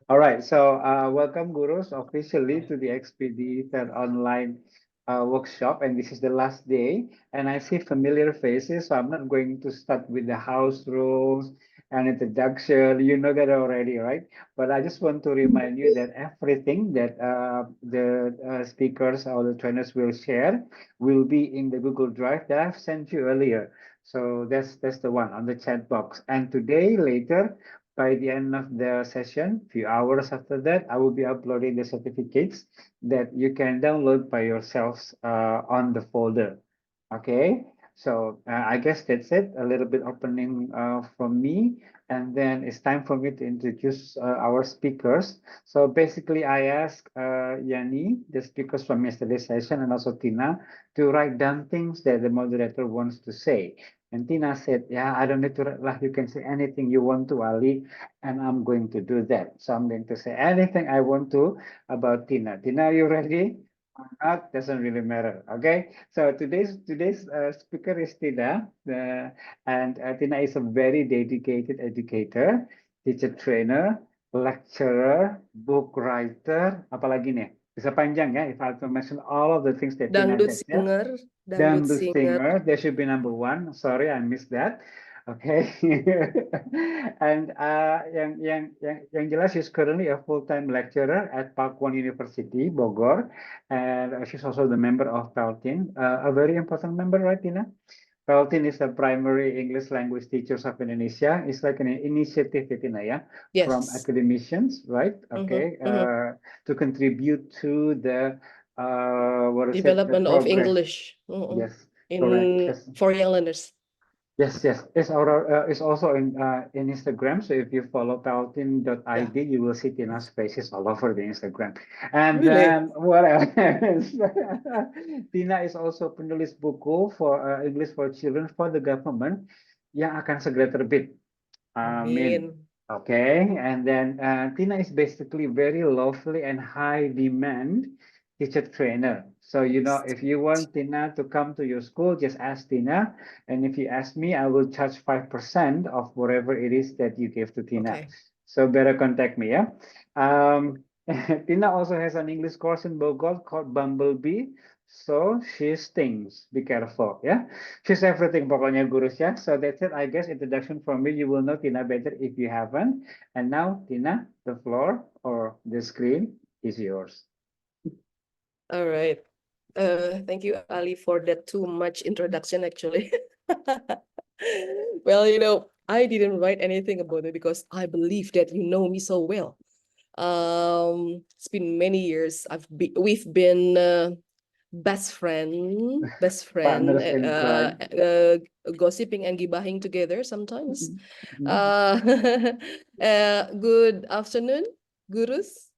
All right, so welcome gurus officially to the Expeditor online workshop, and this is the last day. And I see familiar faces, so I'm not going to start with the house rules and introduction. You know that already, right? But I just want to remind you that everything that the speakers or the trainers will share will be in the Google Drive that I've sent you earlier. So that's the one on the chat box. And today, later, by the end of the session, few hours after that, I will be uploading the certificates that you can download by yourselves on the folder. Okay, so I guess that's it. A little bit opening from me, and then it's time for me to introduce our speakers. So basically, I asked Yani, the speakers from yesterday's session, and also Tina, to write down things that the moderator wants to say. And Tina said, yeah, I don't need to write, like, you can say anything you want to, Ali, and I'm going to do that. So I'm going to say anything I want to about Tina. Tina, are you ready? Or not? Doesn't really matter. Okay. So today's speaker is Tina, and Tina is a very dedicated educator, teacher trainer, lecturer, book writer, apalagi nih? Bisa panjang ya, if I have to mention all of the things that Tina Dangdut says, yeah. singer, dangdut Dangdut singer. singer, there should be number one. Sorry, I missed that. Okay. And yang jelas she's currently a full-time lecturer at Park One University, Bogor, and she's also the member of Peltin, a very important member, right, Tina? Peltin is the primary English language teachers of Indonesia. It's like an initiative, Tina, yeah, from Yes. academicians, right? Okay, to contribute to the what is it? The Development of progress. English Yes, correct. in Yes, for young learners. yes, yes. It's also in Instagram. So if you follow Yeah, Paltin.id, you will see Tina's faces all over the Instagram. And really. then what else? Tina is also penulis buku for English for Children for the government yang akan segera terbit. Amin. Amin. Okay, and then Tina is basically very lovely and high demand teacher trainer. So, you know, if you want Tina to come to your school, just ask Tina. And if you ask me, I will charge 5% of whatever it is that you give to Tina. Okay. So better contact me, yeah? Um, Tina also has an English course in Bogor called Bumblebee. So she stings. Be careful, yeah? She's everything pokoknya gurus ya. So that's it, I guess, introduction from me. You will know Tina better if you haven't. And now, Tina, the floor or the screen is yours. All right. Thank you, Ali, for that too much introduction, actually. Well, I didn't write anything about it because I believe that you know me so well. It's been many years. We've been best friend, Partners in crime. gossiping and gibahing together sometimes. Mhm. Good afternoon, gurus.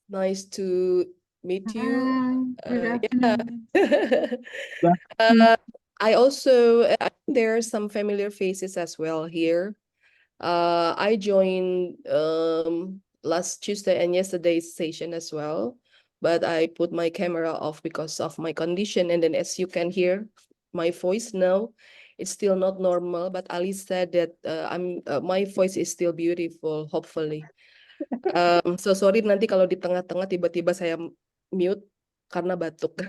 Nice to meet you. Good Yeah. afternoon. Good uh, I think there are some familiar faces as well here. I joined last Tuesday and yesterday's session as well, but I put my camera off because of my condition. And then, as you can hear, my voice now, it's still not normal. But Ali said that my voice is still beautiful, hopefully. So sorry nanti kalau di tengah-tengah tiba-tiba saya mute karena batuk.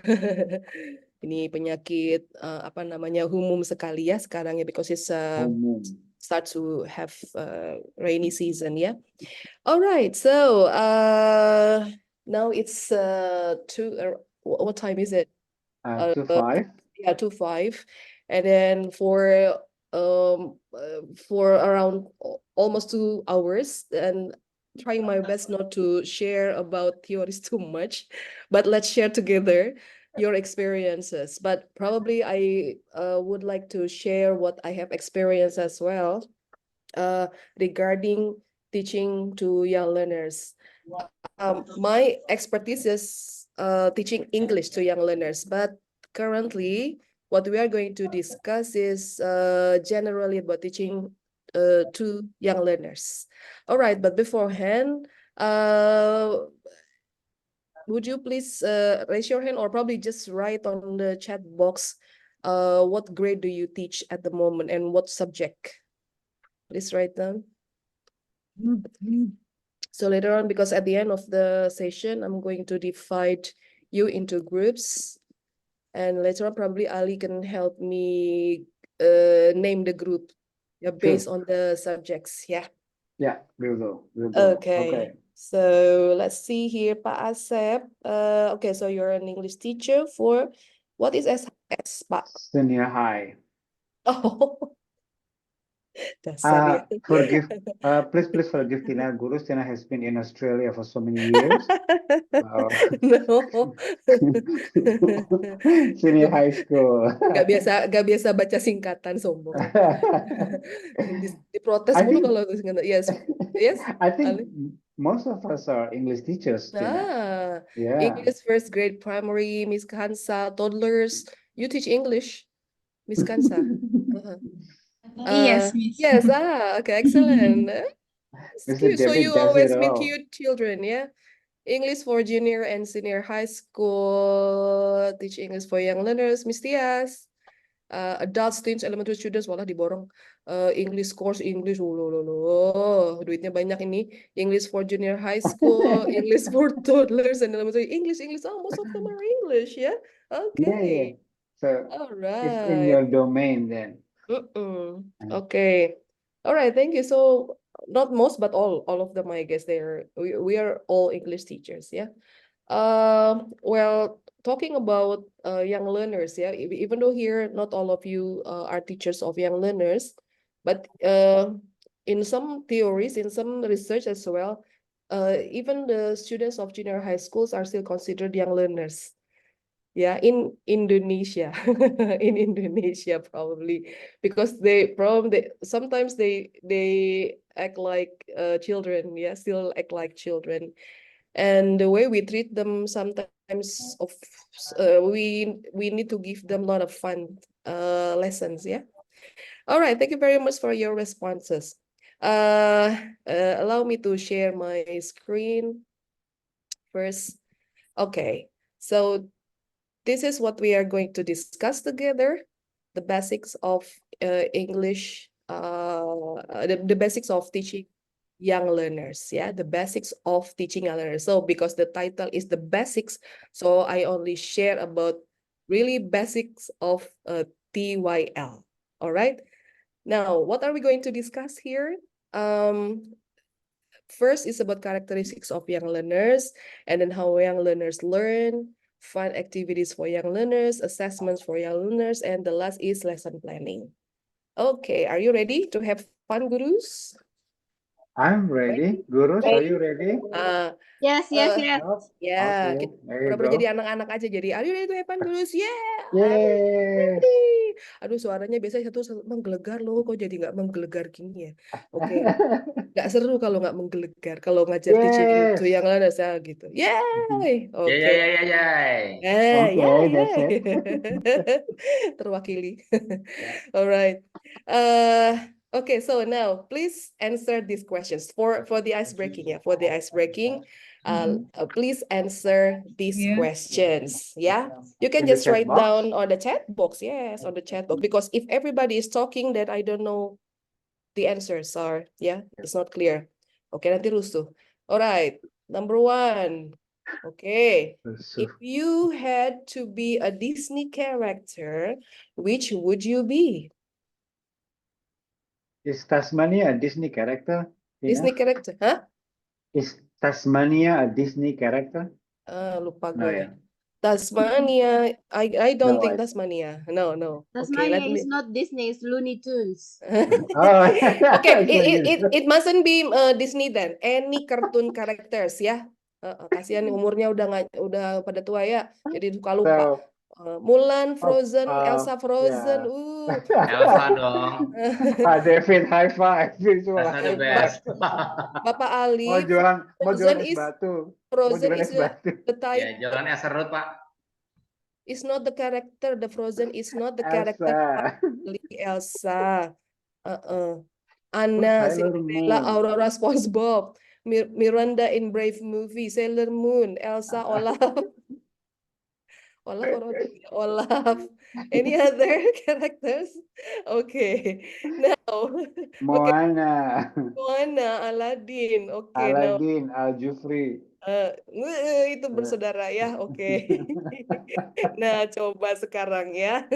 Ini penyakit apa namanya umum sekali ya sekarang ya, because it's Umum. start to have rainy season, yeah. All right, so now it's what time is it? 2-5. Yeah, 2:05, and then for around almost 2 hours, and trying my best not to share about theories too much, but let's share together your experiences. But probably I would like to share what I have experienced as well regarding teaching to young learners. My expertise is teaching English to young learners, but currently what we are going to discuss is generally about teaching to young learners. All right, but beforehand, would you please raise your hand or probably just write on the chat box what grade do you teach at the moment and what subject? Please write down. So later on, because at the end of the session, I'm going to divide you into groups. And later on, probably Ali can help me name the group, yeah, based on the subjects. Yeah. Yeah, we'll go. We'll go. Okay. So let's see here, Pak Asep. Okay, so you're an English teacher for what is SHS, Pak? Senior high. Oh, dasar ya. Please forgive Tina. Guru Tina has been in Australia for so many years. No. Senior high school. Gak biasa baca singkatan, sombong. Diprotes I mulu think kalau singkatan. Yes, yes. I think Ali. most of us are English teachers, Tina. Yeah. English first grade primary, Miss Kansa, toddlers. You teach English, Miss Kansa. Yes, Miss. Yes, okay, excellent. It's Mr. cute. So David you does always it meet all. cute children, yeah? English for junior and senior high school, teach English for young learners, Miss Tias. Adults, teens, elementary students, malah diborong. English course, English, duitnya banyak ini. English for junior high school, English for toddlers and elementary. English, oh, most of them are English, yeah? Okay. Yeah. So All it's in right. your domain then. Okay. All right, thank you. So not most, but all of them, I guess we are all English teachers, yeah. Well, talking about young learners, yeah, even though here not all of you are teachers of young learners, but in some theories, in some research as well, even the students of junior high schools are still considered young learners. Yeah, in Indonesia, in Indonesia probably because sometimes they act like children, yeah, still act like children, and the way we treat them sometimes we need to give them a lot of fun lessons. Yeah. All right. Thank you very much for your responses. Allow me to share my screen first. Okay. So this is what we are going to discuss together, the basics of English, the basics of teaching young learners, yeah, the basics of teaching young learners. So because the title is the basics, so I only share about really basics of TYL. All right. Now, what are we going to discuss here? First is about characteristics of young learners, and then how young learners learn, fun activities for young learners, assessments for young learners, and the last is lesson planning. Okay, are you ready to have fun, gurus? I'm ready. Gurus, are you ready? Yes. Ya, Okay, there you pura-pura go. jadi anak-anak aja. Jadi, are you ready to have fun, gurus? Yeah, Yes. ready. Aduh, suaranya biasanya satu menggelegar loh. Kok jadi nggak menggelegar gini ya? Oke, nggak seru kalau nggak menggelegar. Kalau ngajar teaching to young learners ya gitu. Yay! Oke. Okay, that's it. Terwakili. Alright. Okay, so now please answer these questions for the ice breaking. Yeah, for the ice breaking. Please answer these questions. Yeah, you can In the just chat write box? down on the chat box. Yes, on the chat box. Because if everybody is talking, then I don't know the answers are. Yeah, it's not clear. Okay, nanti rusuh. Alright, number one. Okay. If you had to be a Disney character, which would you be? Is Tasmania a Disney character? Disney character, huh? Is Tasmania a Disney character? Lupa No, gue. yeah. Tasmania, I don't No, think Tasmania. No. Okay, Tasmania is not Disney, it's Looney Tunes. Oh, Okay, so it mustn't be Disney then. Any cartoon characters ya. Kasihan umurnya udah pada tua ya. Jadi suka lupa. Mulan, Frozen, Elsa Frozen. Elsa dong. David, high five. Elsa the best. Bapak Ali, Mau jualan Frozen es batu. Frozen Mau jualan is es batu. the type. Ya, jalan es serut, Pak. Is not the character. The Frozen is not the Elsa. character. Elsa. Anna, Cinderella, Aurora, SpongeBob, Miranda in Brave Movie, Sailor Moon, Elsa, Olaf. Olaf. Any other characters? Okay. Now, okay, Moana, Moana, Aladdin. Okay, now Aladdin, Al-Jufri. itu bersaudara ya. Oke. Nah, coba sekarang ya.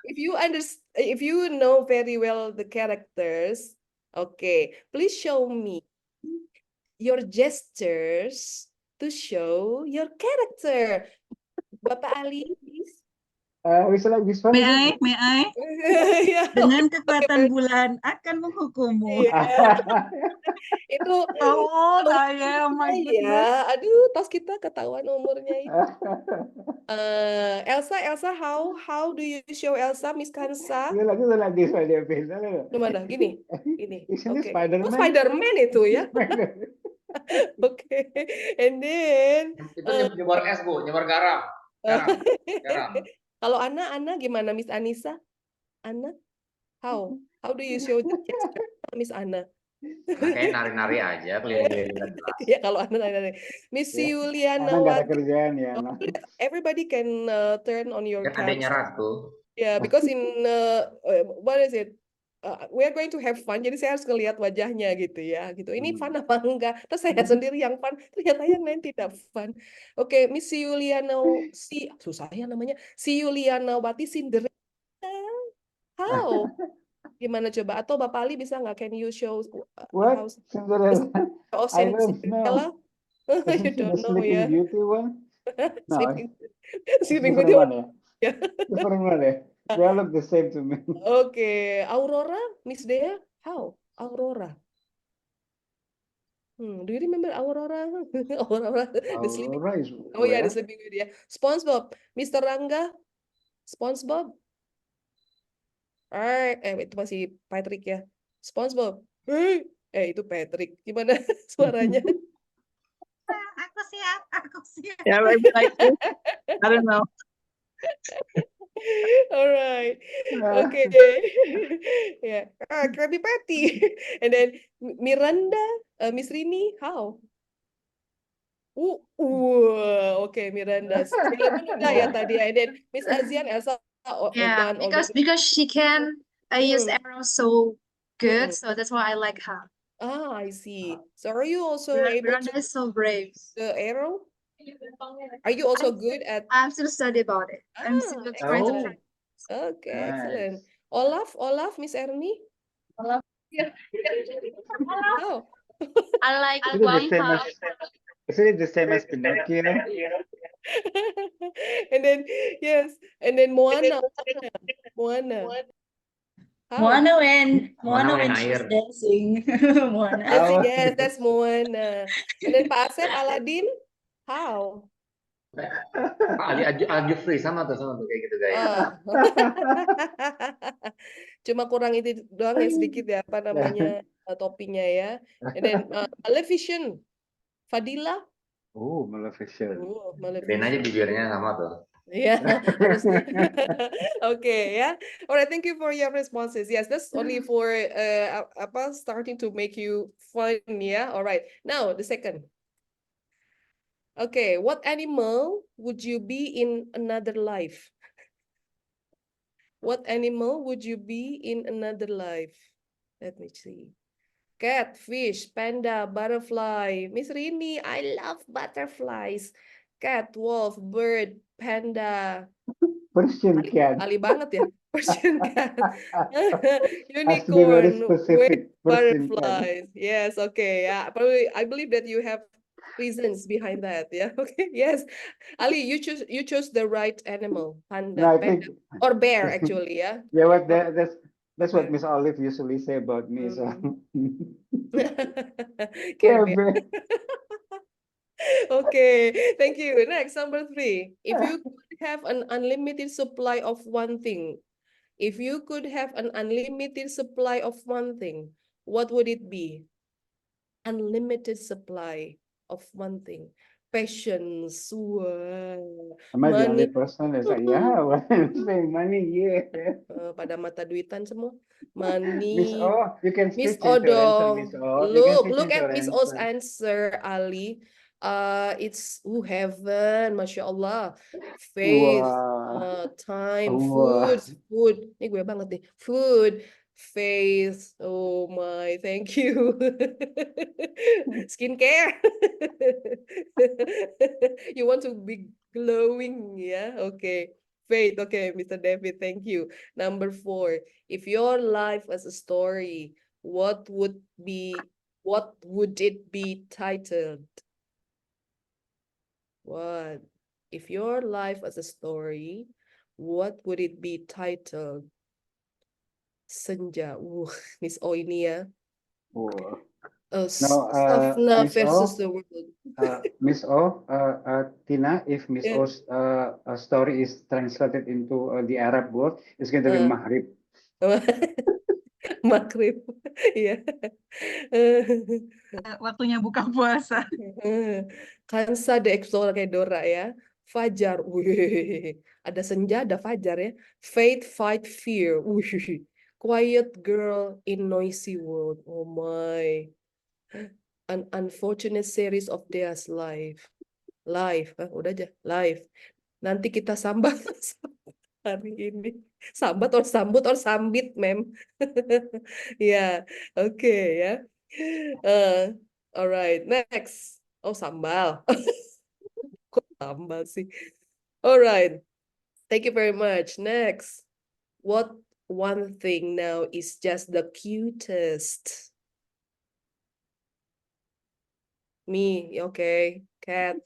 If you know very well the characters, okay, please show me your gestures to show your character. Bapak Ali, please. We select this one. May is I? it? May I? Ya, Dengan oke, kekuatan bulan akan menghukummu. iya. Itu How old I am, my goodness. ya, aduh, tas kita ketahuan umurnya itu. Elsa, how do you show Elsa, Miss Kansa? You like this one, dia face. Gimana? Gini. Isn't Oke. this Spider-Man? Oh, Spider-Man itu ya. Oke. And then Itu nyebar es, Bu, nyebar garam. Garam. kalau Ana gimana, Miss Anissa? Ana, how do you show the gesture, Miss Ana? Kayak nari-nari aja, keliling-keliling. Ya kalau Ana. Miss Ya, Yuliana Ana nggak ada Wati, kerjaan ya. Ana. everybody can turn on your Kan adanya cams. Ratu. Yeah, because in what is it? We are going to have fun. Jadi saya harus ngelihat wajahnya gitu ya, gitu. Ini fun apa enggak? Terus saya sendiri yang fun, ternyata yang lain tidak fun. Oke, Miss Yuliana, susah ya namanya. Si Yuliana Wati Cinderella. How? Gimana coba? Atau Bapak Ali bisa nggak? Can you show What? how Cinderella? of I don't Cinderella? know. You Isn't she the don't know Sleeping ya. Beauty one? No, Sleeping, it's Sleeping different Beauty. one ya. Ya. Different one ya. They all look the same to me. Oke, Aurora, Miss Dea, how? Aurora. Do you remember Aurora? Aurora, the Sleeping. Aurora is Oh yeah, the where? Sleeping Beauty. Ya. SpongeBob, Mr. Rangga, SpongeBob. Itu masih Patrick ya. SpongeBob. Itu Patrick. Gimana suaranya? Aku siap. Yeah, maybe like this. I don't know. Alright. Okay. Yeah. Krabby Patty. And then Miranda, Miss Rini, how? Okay, Miranda. Sailor Moon udah ya tadi. And then Miss Azian, Elsa, Yeah, done because she can use Mm. arrows so good, Mm. so that's why I like her. I see. So are you also able Miranda to is so brave. the arrow? Are you also good at? I have to study about it. I'm still trying to Oh. try. Okay, excellent. Nice. Olaf, Miss Ernie? Olaf. Yeah. Oh. I like Is it the same as? Wampa. Is it the same as Pinocchio? And then yes, and then Moana. How? Moana when Moana when she's air. dancing. Moana. Oh. Yes, that's Moana. And then Pak Asep, Aladdin, how? Ali Al-Jufri sama tuh kayak gitu guys. Cuma kurang itu doang ya sedikit ya apa namanya topinya ya. And then Maleficent, Fadila. Oh, Maleficent. Gedein aja bibirnya sama tuh. Yeah, harusnya. Okay, yeah. All right, thank you for your responses. Yes, that's only for starting to make you fun, yeah. All right. Now, the second. Okay, what animal would you be in another life? What animal would you be in another life? Let me see. Cat, fish, panda, butterfly. Miss Rini, I love butterflies. Cat, wolf, bird, panda. Persian cat. Ali banget ya. Persian cat. Has to be very Unicorn, specific. with Persian cat. butterflies. Yes, okay. Yeah, probably I believe that you have reasons behind that. Yeah. Okay. Yes. Ali, you chose the right animal. Panda, No, I panda, think or bear actually, yeah. yeah. That's what Miss Olive usually say about me. So Care yeah, bear. Okay, thank you. Next, number 3. If you could have an unlimited supply of one thing, what would it be? Unlimited supply of one thing. Patience. Wow. am I the only Money. person that's like, yeah, when I'm saying money, yeah. Pada mata duitan semua. Miss Money. O, you can Miss still change your answer, Odo, Miss O. You can still look change at your Miss O's answer. answer, Ali. It's heaven, Masya Allah. Faith, Wah, time, wah. food. Ini gue banget nih. Food, faith. Oh my, thank you. Skincare. You want to be glowing, yeah? Okay. Faith, okay, Mr. David, thank you. Number 4, if your life was a story, what would it be titled? What? If your life was a story, what would it be titled? Senja. Miss O ini ya. Wah. Safna Miss versus O, the world. Miss O, Tina, if Miss Yeah. O's story is translated into the Arab world, it's going to be Uh. Maghrib. Maghrib. Ya. Waktunya buka puasa. Kansa the Explorer kayak Dora ya. Fajar. Wih. Ada senja, ada fajar ya. Faith, fight, fear. Wih. Quiet girl in noisy world. Oh my. An unfortunate series of Dea's life. Live, udah aja, live. Nanti kita sambat hari ini. Sambat or sambut or sambit, mem. Ya, oke ya. Alright, next. Oh, sambal. Kok sambal sih? Alright, thank you very much. Next, what one thing now is just the cutest? Me, okay. Cat,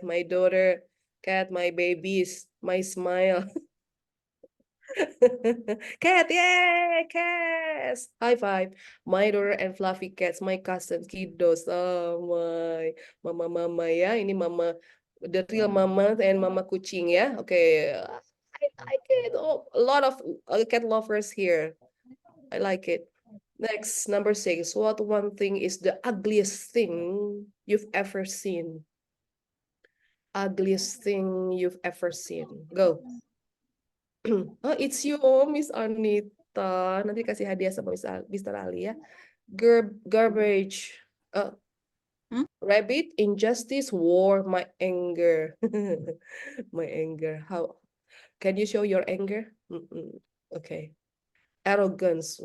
my daughter. Cat, my babies. My smile. Cat, yay! Cats! High five. My daughter and fluffy cats. My cousins, kiddos. Oh my. Mama ya. Ini mama. The real mama and mama kucing ya. Okay. I like it. Oh, a lot of cat lovers here. I like it. Next, number 6. What one thing is the ugliest thing you've ever seen? Ugliest thing you've ever seen. Go. Oh, it's you, Miss Anita. Nanti kasih hadiah sama Mr. Ali ya. Garbage. Rabbit, injustice, war, my anger. My anger. How? Can you show your anger? Okay. Arrogance.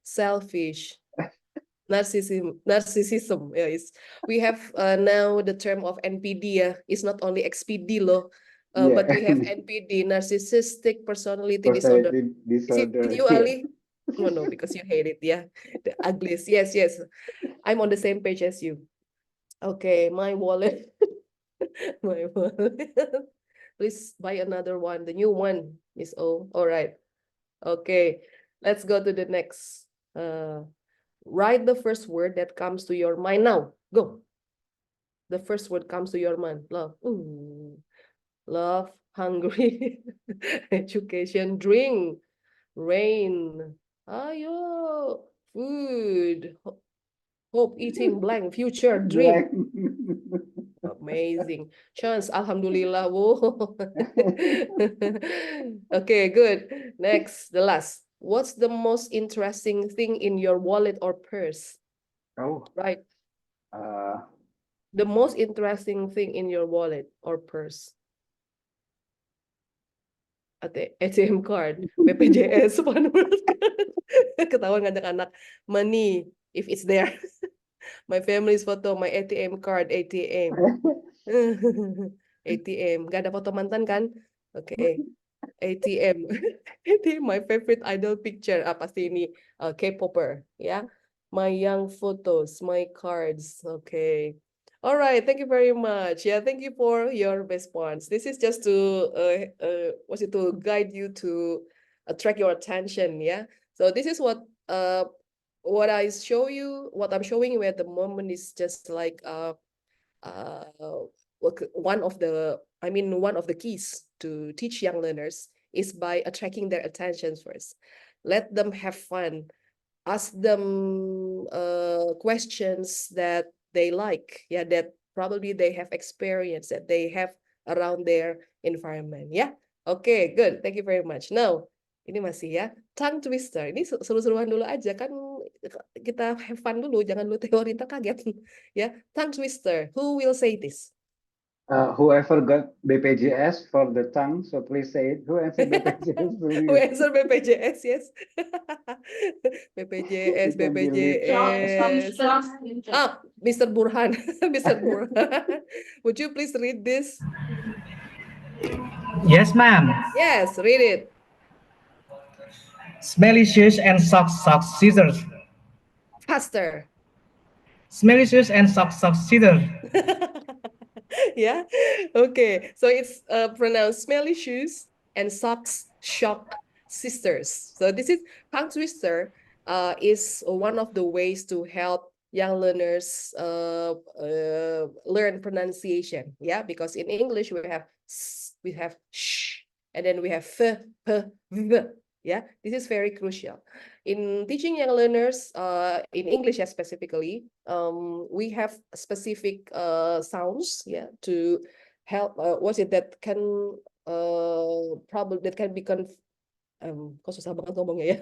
Selfish. Narcissism. Yes. We have now the term of NPD. It's not only XPD loh, but we have NPD, narcissistic personality disorder. Is it you, Ali? Oh, no, because you hate it. Yeah, the ugliest. Yes. I'm on the same page as you. Okay, my wallet. My wallet. Please buy another one, the new one, Miss O. All right. Okay, let's go to the next. Write the first word that comes to your mind now. Go. The first word comes to your mind. Love. Ooh. Love, hungry, education, drink, rain, ayo, food, hope, eating, blank, future, dream. Amazing. Chance, alhamdulillah. Whoa. Okay, good. Next, the last. What's the most interesting thing in your wallet or purse? Oh, Right. uh, The most interesting thing in your wallet or purse? ATM card, BPJS, One World Card. Ketahuan anak-anak. Money, if it's there. My family's photo, my ATM card, ATM. ATM, gak ada foto mantan kan? Oke. Okay. ATM. ATM, my favorite idol picture. Pasti ini K-popper, ya. My young photos, my cards. Okay. All right, thank you very much. Yeah, thank you for your response. This is just to to guide you to attract your attention. Yeah. So this is what I show you. What I'm showing you at the moment is just like one of the keys to teach young learners is by attracting their attention first. Let them have fun. Ask them questions that they like, yeah, that probably they have experience, that they have around their environment. Yeah. Okay, good. Thank you very much. Now, Ini masih ya. Tongue twister. Ini seru-seruan dulu aja kan, kita have fun dulu, jangan dulu teori ntar kaget. Ya, tongue twister. Who will say this? Whoever got BPJS for the tongue, so please say it. Who answered BPJS? Who answer BPJS? Yes. BPJS, You can believe. BPJS. Ah, Mr. Burhan. Mr. Burhan. Would you please read this? Yes, ma'am. Yes, read it. Smelly shoes and socks, scissors. Faster. Smelly shoes and socks, scissors. Yeah. Okay. So it's pronounced smelly shoes and socks shock sisters. So this is tongue twister is one of the ways to help young learners learn pronunciation. Yeah, because in English we have we have sh, and then we have f, p, v. Yeah, this is very crucial. In teaching young learners, in English specifically, we have specific sounds, yeah, to help. What's it that can probably that can be kok susah banget ngomongnya ya.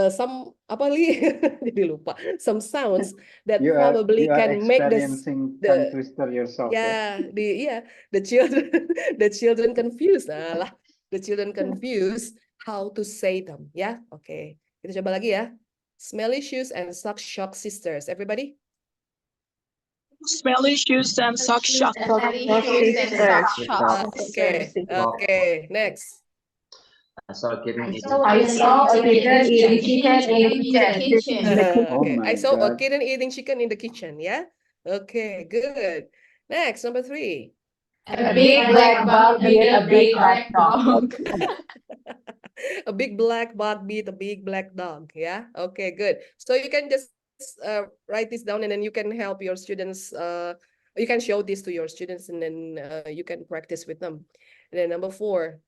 Some apa li? Jadi lupa. Some sounds that You probably are can make experiencing tongue twister yourself. yeah, the children the children confused. Nah, lah, the children confused how to say them. Ya, oke. Kita coba lagi ya. Smelly shoes and sock shock sisters. Everybody? Smelly shoes and sock shock. Okay. Next. I saw a kid in eating. I saw a kitten eating chicken in the kitchen. Oh Okay. my I saw a God. kitten eating chicken in the kitchen. Yeah. Okay. Good. Next, number 3. A big black dog beat a big black dog. A big black dog beat a big black dog. Yeah. Okay. Good. So you can just write this down, and then you can help your students. You can show this to your students, and then you can practice with them. And then number 4.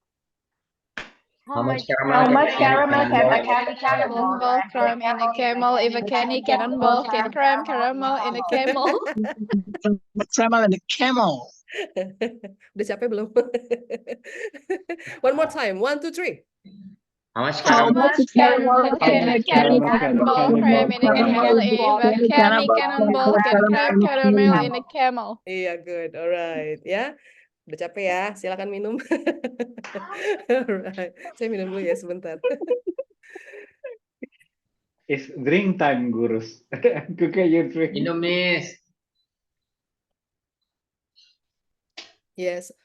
How much How much caramel can a candy cannonball cram in a camel if a candy cannonball can cram caramel in a camel? Caramel and the camel. Udah capek belum? One more time. 1, 2, 3. How much How caramel? much caramel can a candy cannonball cram in a camel if a candy cannonball can cram caramel in a camel? Iya, good. Alright, ya. Udah capek ya. Silakan minum. Alright. Saya minum dulu ya sebentar. It's drink time, gurus. Cook you drink. Miss. Yes.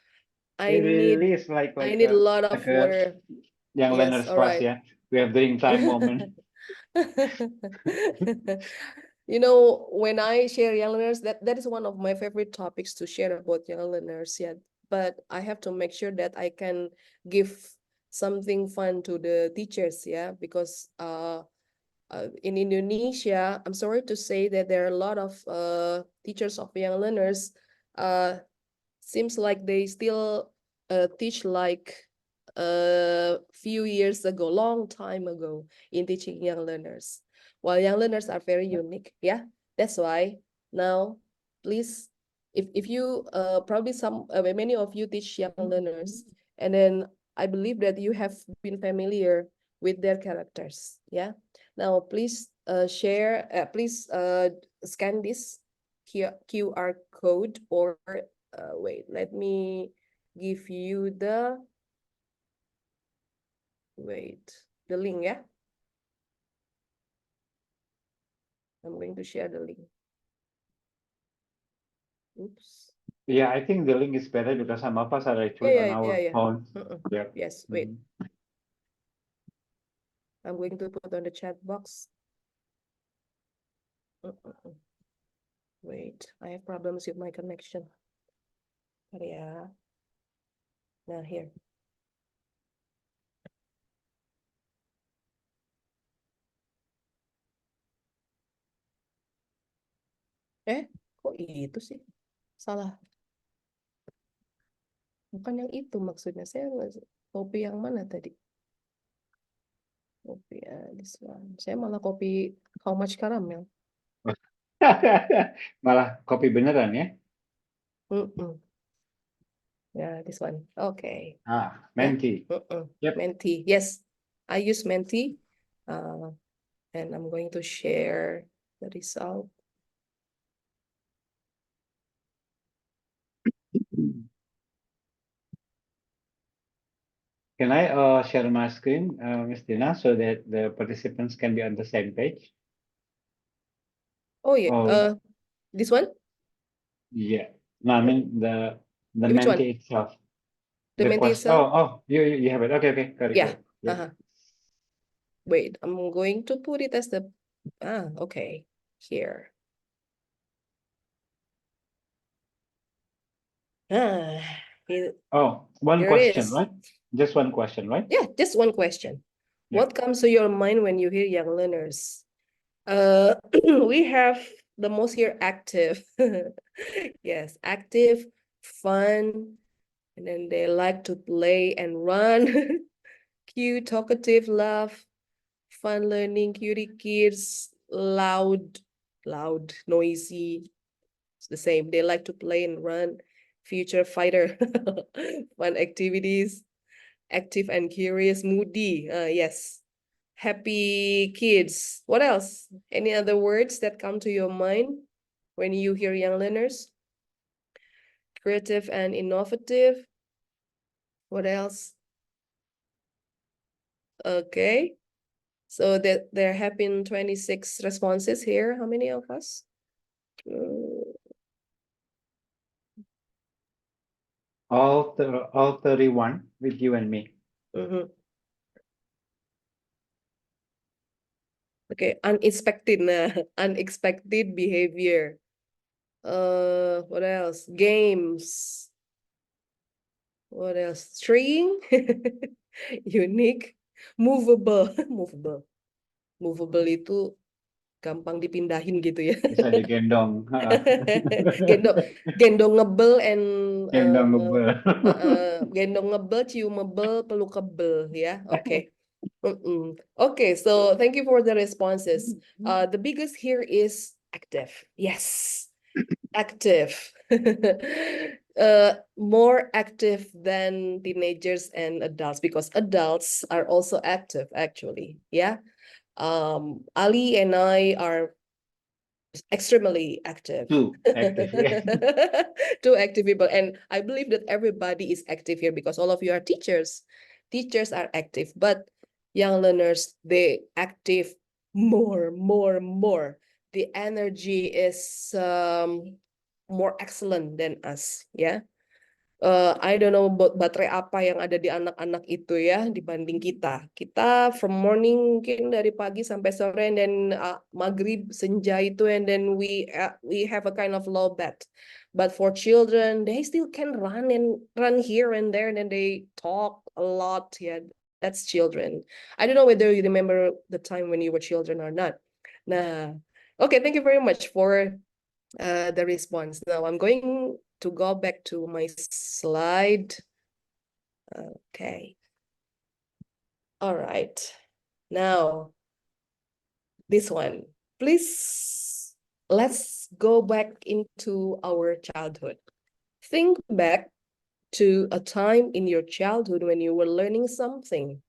It really is like I need a lot of like a water. young Yes, learners class, alright. yeah. We have drink time moment. You know, when I share young learners, that is one of my favorite topics to share about young learners. Yeah, but I have to make sure that I can give something fun to the teachers. Yeah, because in Indonesia, I'm sorry to say that there are a lot of teachers of young learners. Seems like they still teach like a few years ago, long time ago, in teaching young learners. While young learners are very unique, yeah, that's why now, please, if you probably many of you teach young learners, and then I believe that you have been familiar with their characters, yeah. Now, please share, please scan this QR code, or wait, let me give you the link, yeah. I'm going to share the link. Oops. Yeah, I think the link is better because some of us are actually on our phone. Yeah. Yes, wait. I'm going to put on the chat box. Wait, I have problems with my connection. Yeah. Now here. Kok itu sih? Salah. Bukan yang itu maksudnya. Saya copy yang mana tadi? Copy this one. Saya malah copy how much caramel. Malah kopi beneran ya? Yeah, this one. Okay. Menti. Yep. Menti. Yes. I use Menti, and I'm going to share the result. Can I share my screen, Miss Dina, so that the participants can be on the same page? Oh yeah, Oh, this one, yeah. No, I mean the which one? Menti itself. The Menti question. itself? Oh, you have it. Okay, okay, got it, Yeah. got it. Yeah. Uh-huh. Wait, I'm going to put it as the okay, here. Here Oh, one Here it question, is. right? Just one question, right? Yeah, just one question. Yeah. What comes to your mind when you hear young learners? We have the most here active. Yes, active, fun, and then they like to play and run. Cute, talkative, laugh, fun learning, cutie kids, loud, noisy. It's the same. They like to play and run. Future fighter, fun activities, active and curious, moody. Yes. Happy kids. What else? Any other words that come to your mind when you hear young learners? Creative and innovative. What else? Okay. So that there have been 26 responses here. How many of us? All 31 with you and me. Mhm. Okay, unexpected nah. Unexpected behavior. What else? Games. What else? String. Unique. Movable. Movable itu gampang dipindahin gitu ya. Bisa digendong. Gendong ngebel and Gendong ngebel. gendong ngebel, ciumable, pelukable ya. Okay. Okay, so thank you for the responses. The biggest here is active. Yes, active. More active than teenagers and adults because adults are also active actually. Yeah. Ali and I are extremely active. Too active, yes. Too active people. And I believe that everybody is active here because all of you are teachers. Teachers are active, but young learners, they active more. The energy is more excellent than us. Yeah. I don't know baterai apa yang ada di anak-anak itu ya dibanding kita. Kita from morning mungkin dari pagi sampai sore and then maghrib senja itu and then we have a kind of low bat. But for children, they still can run here and there and then they talk a lot. Yeah, that's children. I don't know whether you remember the time when you were children or not. Nah, okay, thank you very much for the response. Now I'm going to go back to my slide. Okay. All right. Now, this one. Please, let's go back into our childhood. Think back to a time in your childhood when you were learning something.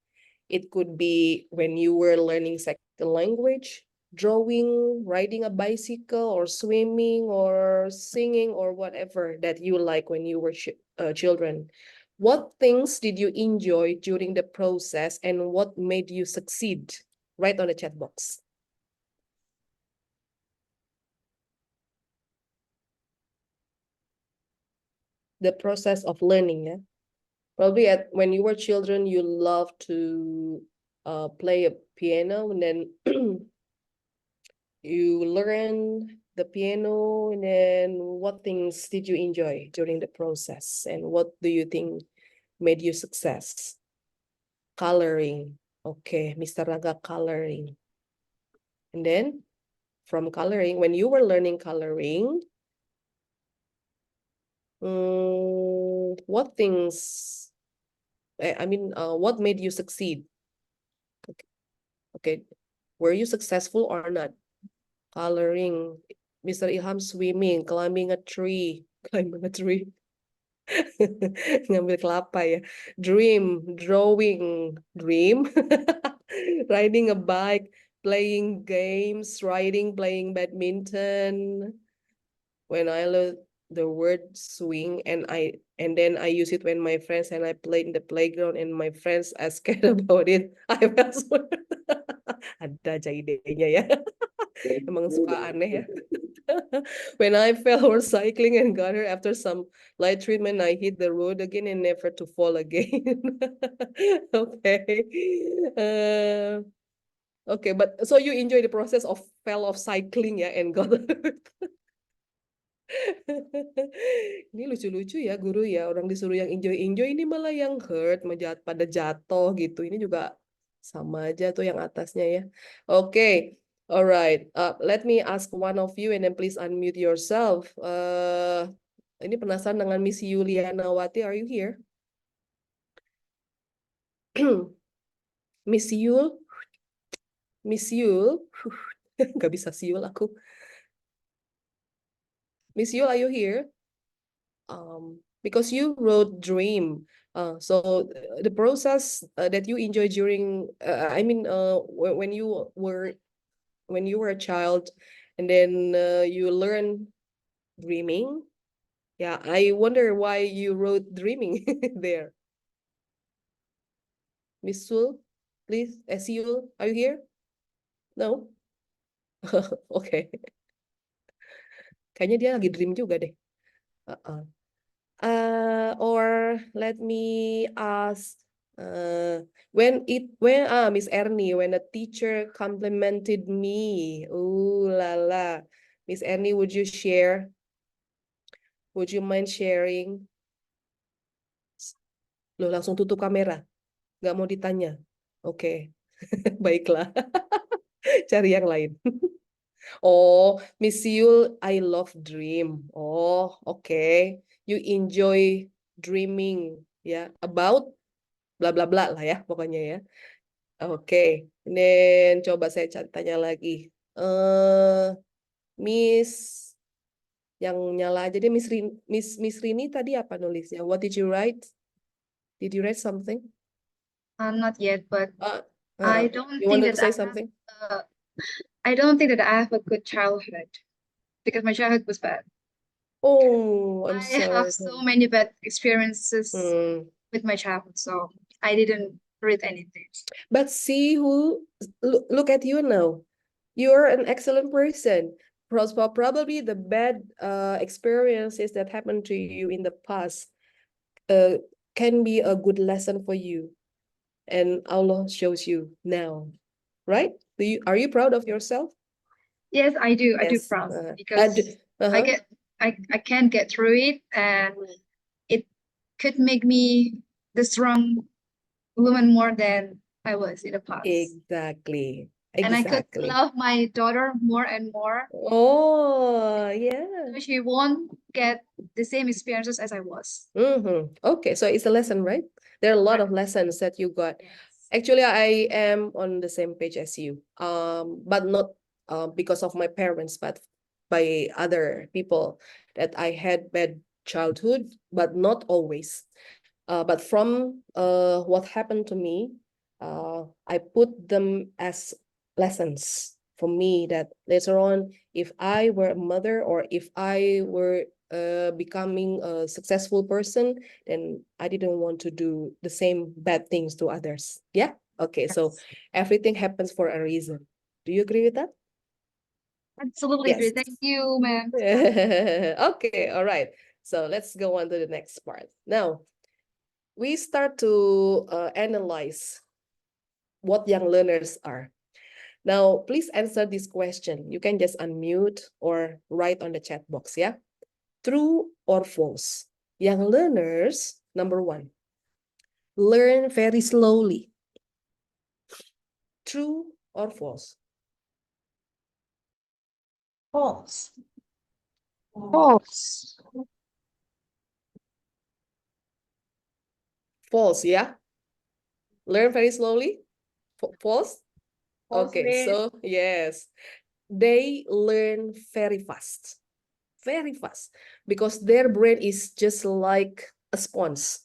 It could be when you were learning second language, drawing, riding a bicycle, or swimming, or singing, or whatever that you like when you were children. What things did you enjoy during the process and what made you succeed? Write on the chat box. The process of learning, yeah? Probably when you were children, you loved to play a piano and then you learn the piano and then what things did you enjoy during the process and what do you think made you success? Coloring. Okay, Mr. Raga, coloring. And then from coloring, when you were learning coloring, what things, what made you succeed? Okay, were you successful or not? Coloring. Mr. Ilham, swimming, climbing a tree. Climbing a tree. Ngambil kelapa ya. Dream, drawing, dream. Riding a bike, playing games, playing badminton. When I learned the word swing and then I use it when my friends and I played in the playground and my friends are scared about it. I was ada aja idenya ya. Emang suka aneh ya. When I fell while cycling and got her after some light treatment, I hit the road again and never to fall again. Okay. Uh, okay, but so you enjoy the process of fell off cycling ya and got hurt. Ini lucu-lucu ya guru ya, orang disuruh yang enjoy ini malah yang hurt, pada jatuh gitu. Ini juga sama aja tuh yang atasnya ya. Oke, alright. Let me ask one of you and then please unmute yourself. Ini penasaran dengan Miss Yulianawati, are you here? Miss Yul, nggak bisa siul aku. Miss Yul, are you here? Because you wrote dream. So the process that you enjoy during, when you were a child, and then you learn dreaming. Yeah, I wonder why you wrote dreaming there. Miss Sul, please, SU, are you here? No? Okay. Kayaknya dia lagi dream juga deh. Or let me ask, Miss Ernie, when a teacher complimented me, ooh la la, Miss Ernie, would you share? Would you mind sharing? Loh, langsung tutup kamera, nggak mau ditanya. Oke, baiklah, cari yang lain. Oh, Miss Yul, I love dream. Oh, okay. You enjoy dreaming, ya, about bla bla bla lah ya, pokoknya ya. Oke, dan coba saya tanya lagi. Miss, yang nyala aja deh, Miss Rini tadi apa nulisnya? What did you write? Did you write something? Not yet, but I don't You think wanted to that say I have, something? I don't think that I have a good childhood because my childhood was bad. Oh, I'm I sorry. have so many bad experiences with my childhood, so I didn't read anything. But see look at you now. You're an excellent person. Probably the bad experiences that happened to you in the past can be a good lesson for you. And Allah shows you now, right? Are you proud of yourself? Yes, I do. I do Yes. proud because I can't get through it, and it could make me the strong woman more than I was in the past. Exactly. And I could love my daughter more and more. Oh, yeah. So she won't get the same experiences as I was. Okay, so it's a lesson, right? There are a lot of lessons that you got. Yes. Actually, I am on the same page as you, but not because of my parents, but by other people that I had bad childhood, but not always. But from what happened to me, I put them as lessons for me that later on, if I were a mother or if I were becoming a successful person, then I didn't want to do the same bad things to others. Yeah. Okay. Yes. So everything happens for a reason. Do you agree with that? Absolutely agree. Yes. Thank you, ma'am. Okay. All right. So let's go on to the next part. Now, we start to analyze what young learners are. Now, please answer this question. You can just unmute or write on the chat box, yeah? True or false? Young learners, number 1, learn very slowly. True or false? False. False. False, yeah? Learn very slowly? False? Okay, so yes, they learn very fast, because their brain is just like a sponge.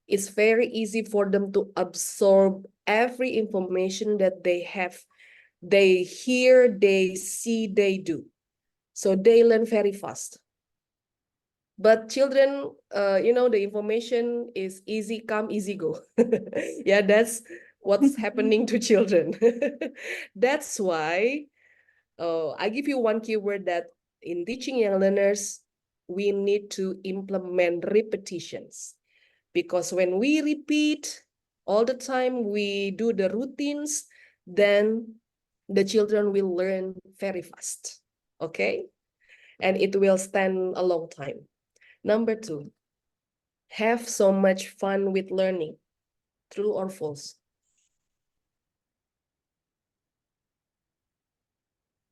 It's very easy for them to absorb every information that they have. They hear, they see, they do. So they learn very fast. But children, the information is easy come, easy go. Yeah, that's what's happening to children. That's why I give you one keyword that in teaching young learners, we need to implement repetitions. Because when we repeat all the time, we do the routines, then the children will learn very fast. Okay? And it will stand a long time. Number 2, have so much fun with learning. True or false?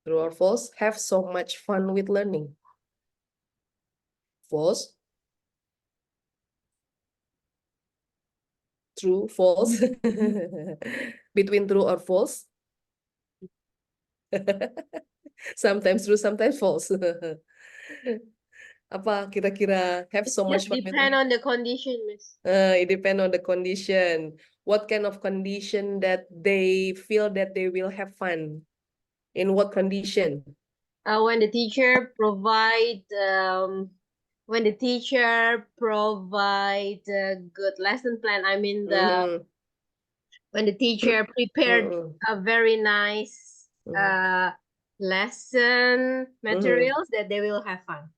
True or false? Have so much fun with learning. False? True, false? Between true or false? Sometimes true, sometimes false. Apa kira-kira have so much fun with Depend on the condition, Miss. it depends on the condition. What kind of condition that they feel that they will have fun? In what condition? When the teacher provide a good lesson plan. I mean when the teacher prepared a very nice lesson materials, that they will have fun.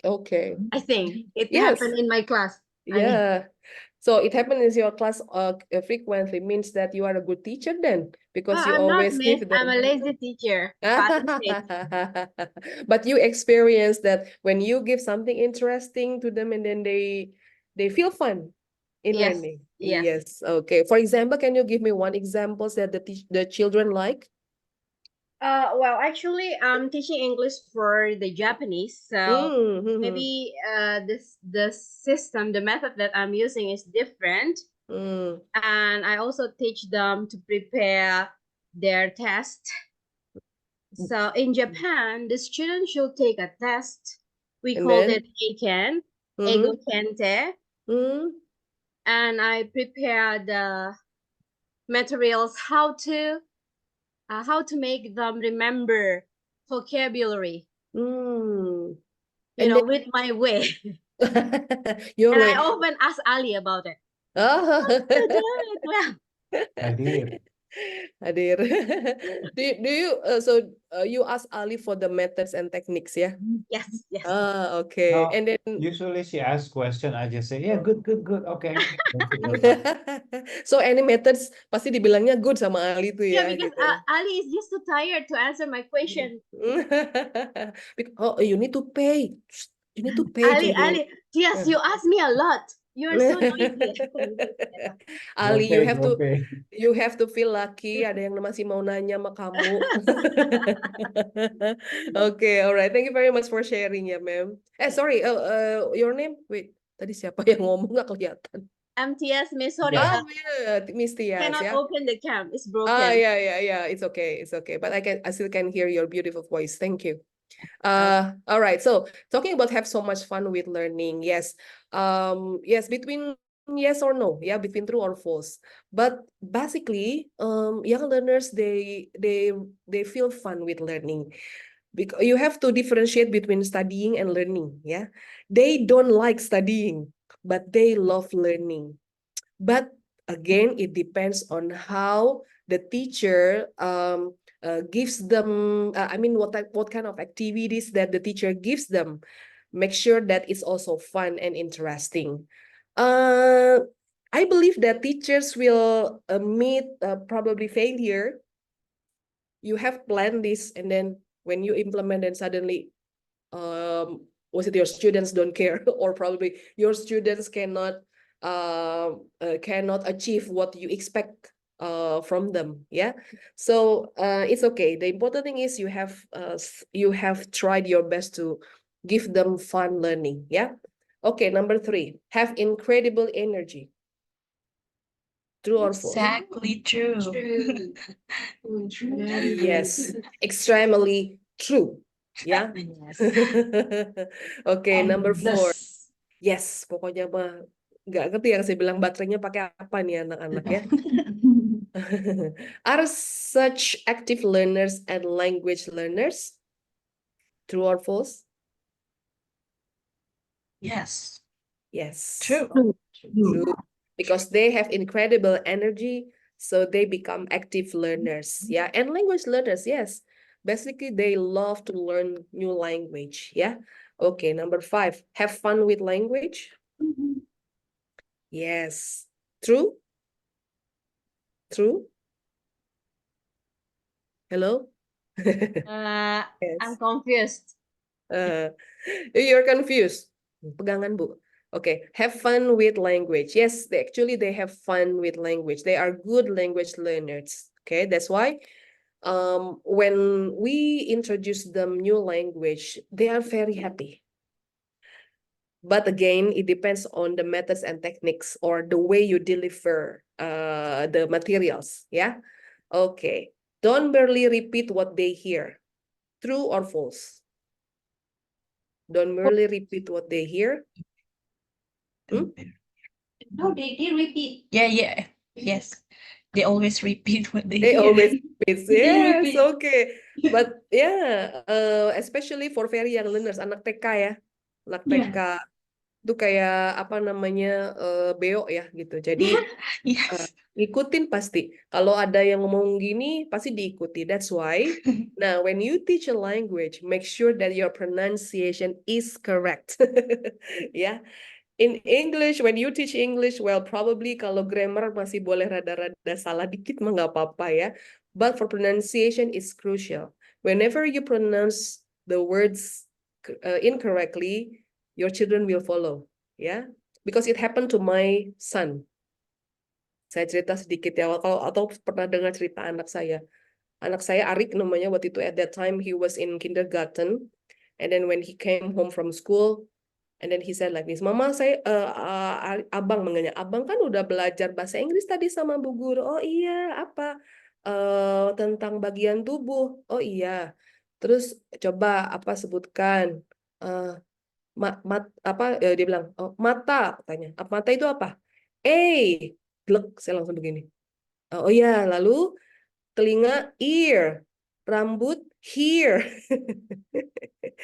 Okay. I think it Yes. happened in my class. Yeah. So it happens in your class frequently, means that you are a good teacher then, because you I'm not, always Miss. give them. I'm a lazy teacher. But you experience that when you give something interesting to them, and then they feel fun in Yes, learning. yes. Yes. Okay. For example, can you give me one example that the children like? Well, actually, I'm teaching English for the Japanese, so maybe the system, the method that I'm using is different. And I also teach them to prepare their test. So in Japan, the student should take a test. We And call then? it Eiken, Mhm. Ego Kente. Mm. And I prepare the materials how to make them remember vocabulary. Mm. You know, with my way. Your And way. I often ask Ali about it. Oh. You do it well. Hadir. Hadir. You ask Ali for the methods and techniques, yeah? Yes, yes. Okay. No, And then usually she asks question, I just say, yeah, good, okay. so any methods pasti dibilangnya good sama Ali tuh Yeah, ya, because gitu. Ali is just too tired to answer my question. Oh, you need to pay. You need to pay to Ali, yes, you ask me a lot. You're so noisy. Ali, Okay, okay. you have to feel lucky ada yang masih mau nanya sama kamu. Okay, alright. Thank you very much for sharing ya, ma'am. Sorry, your name? Wait, tadi siapa yang ngomong nggak kelihatan? MTS, Miss, sorry. Yeah, Miss Tias, Cannot ya. open the cam. It's broken. Yeah. It's okay. But I still can hear your beautiful voice. Thank you. All right. So talking about have so much fun with learning. Yes. Yes, between yes or no, yeah, between true or false. But basically, young learners they feel fun with learning. Because you have to differentiate between studying and learning. Yeah, they don't like studying, but they love learning. But again, it depends on how the teacher gives them. What kind of activities that the teacher gives them. Make sure that it's also fun and interesting. I believe that teachers will meet probably failure. You have planned this, and then when you implement, and suddenly, was it your students don't care, or probably your students cannot achieve what you expect from them. Yeah, so it's okay. The important thing is you have tried your best to give them fun learning. Yeah. Okay, number 3, have incredible energy. True or false? Exactly true. Yes, extremely true. Yeah. Yes. Okay, number 4. Yes, pokoknya mah nggak ngerti yang saya bilang baterainya pakai apa nih anak-anak ya. Are such active learners and language learners? True or false? Yes. Yes. True. True. Because they have incredible energy, so they become active learners. Yeah, and language learners, yes. Basically, they love to learn new language. Yeah. Okay, number 5. Have fun with language. Yes. True? True? Hello? I'm Yes. confused. You're confused. Pegangan, Bu. Okay, have fun with language. Yes, they have fun with language. They are good language learners. Okay, that's why when we introduce them new language, they are very happy. But again, it depends on the methods and techniques or the way you deliver the materials. Yeah. Okay. Don't merely repeat what they hear. True or false? Don't merely repeat what they hear. No, they repeat. Yeah. Yes. They always repeat what they They hear. always repeat. Yes, repeat. okay. But yeah, especially for very young learners, anak TK ya. Anak TK itu kayak apa namanya beo ya gitu. Jadi Yes. ngikutin pasti. Kalau ada yang ngomong gini, pasti diikuti. That's why. Now, when you teach a language, make sure that your pronunciation is correct. Ya. In English, when you teach English, well, probably kalau grammar masih boleh rada-rada salah dikit mah nggak apa-apa ya. But for pronunciation is crucial. Whenever you pronounce the words incorrectly, your children will follow, ya. Because it happened to my son. Saya cerita sedikit ya, kalau atau pernah dengar cerita anak saya. Anak saya Arik namanya waktu itu, at that time he was in kindergarten, and then when he came home from school, and then he said like this, Mama, abang manggilnya, abang kan udah belajar bahasa Inggris tadi sama Bu Guru. Oh iya, apa? Tentang bagian tubuh. Oh iya. Terus coba apa sebutkan? Dia bilang, oh, mata, katanya. Mata itu apa? Glek, saya langsung begini. Oh iya, lalu telinga, ear, rambut, hair.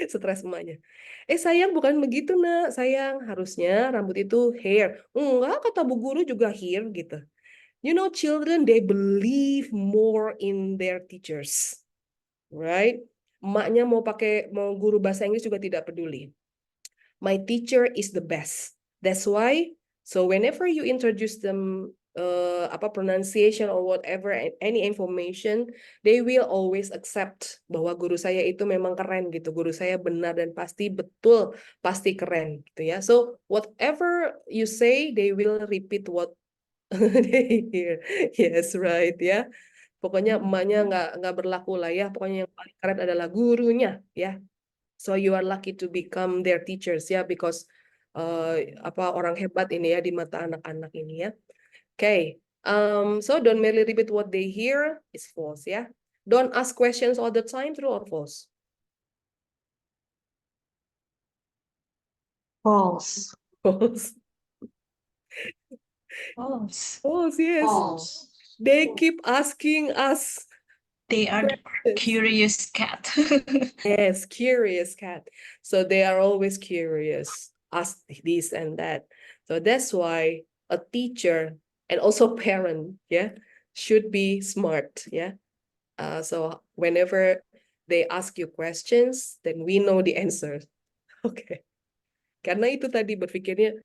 Stres semuanya. Sayang, bukan begitu nak. Sayang, harusnya rambut itu hair. Enggak, kata Bu Guru juga hair gitu. You know, children, they believe more in their teachers. Right? Emaknya mau guru bahasa Inggris juga tidak peduli. My teacher is the best. That's why, so whenever you introduce them pronunciation or whatever, any information, they will always accept bahwa guru saya itu memang keren gitu. Guru saya benar dan pasti betul, pasti keren gitu ya. So whatever you say, they will repeat what they hear. Yes, right ya. Pokoknya emaknya nggak berlaku lah ya. Pokoknya yang paling keren adalah gurunya ya. So you are lucky to become their teachers ya, because orang hebat ini ya di mata anak-anak ini ya. Okay, so don't merely repeat what they hear, is false ya. Don't ask questions all the time, true or false? False. False. False. False, yes. False. They keep asking us. They are the curious cat. Yes, curious cat. So they are always curious, ask this and that. So that's why a teacher and also parent, yeah, should be smart, yeah. So whenever they ask you questions, then we know the answer. Okay. Karena itu tadi berpikirnya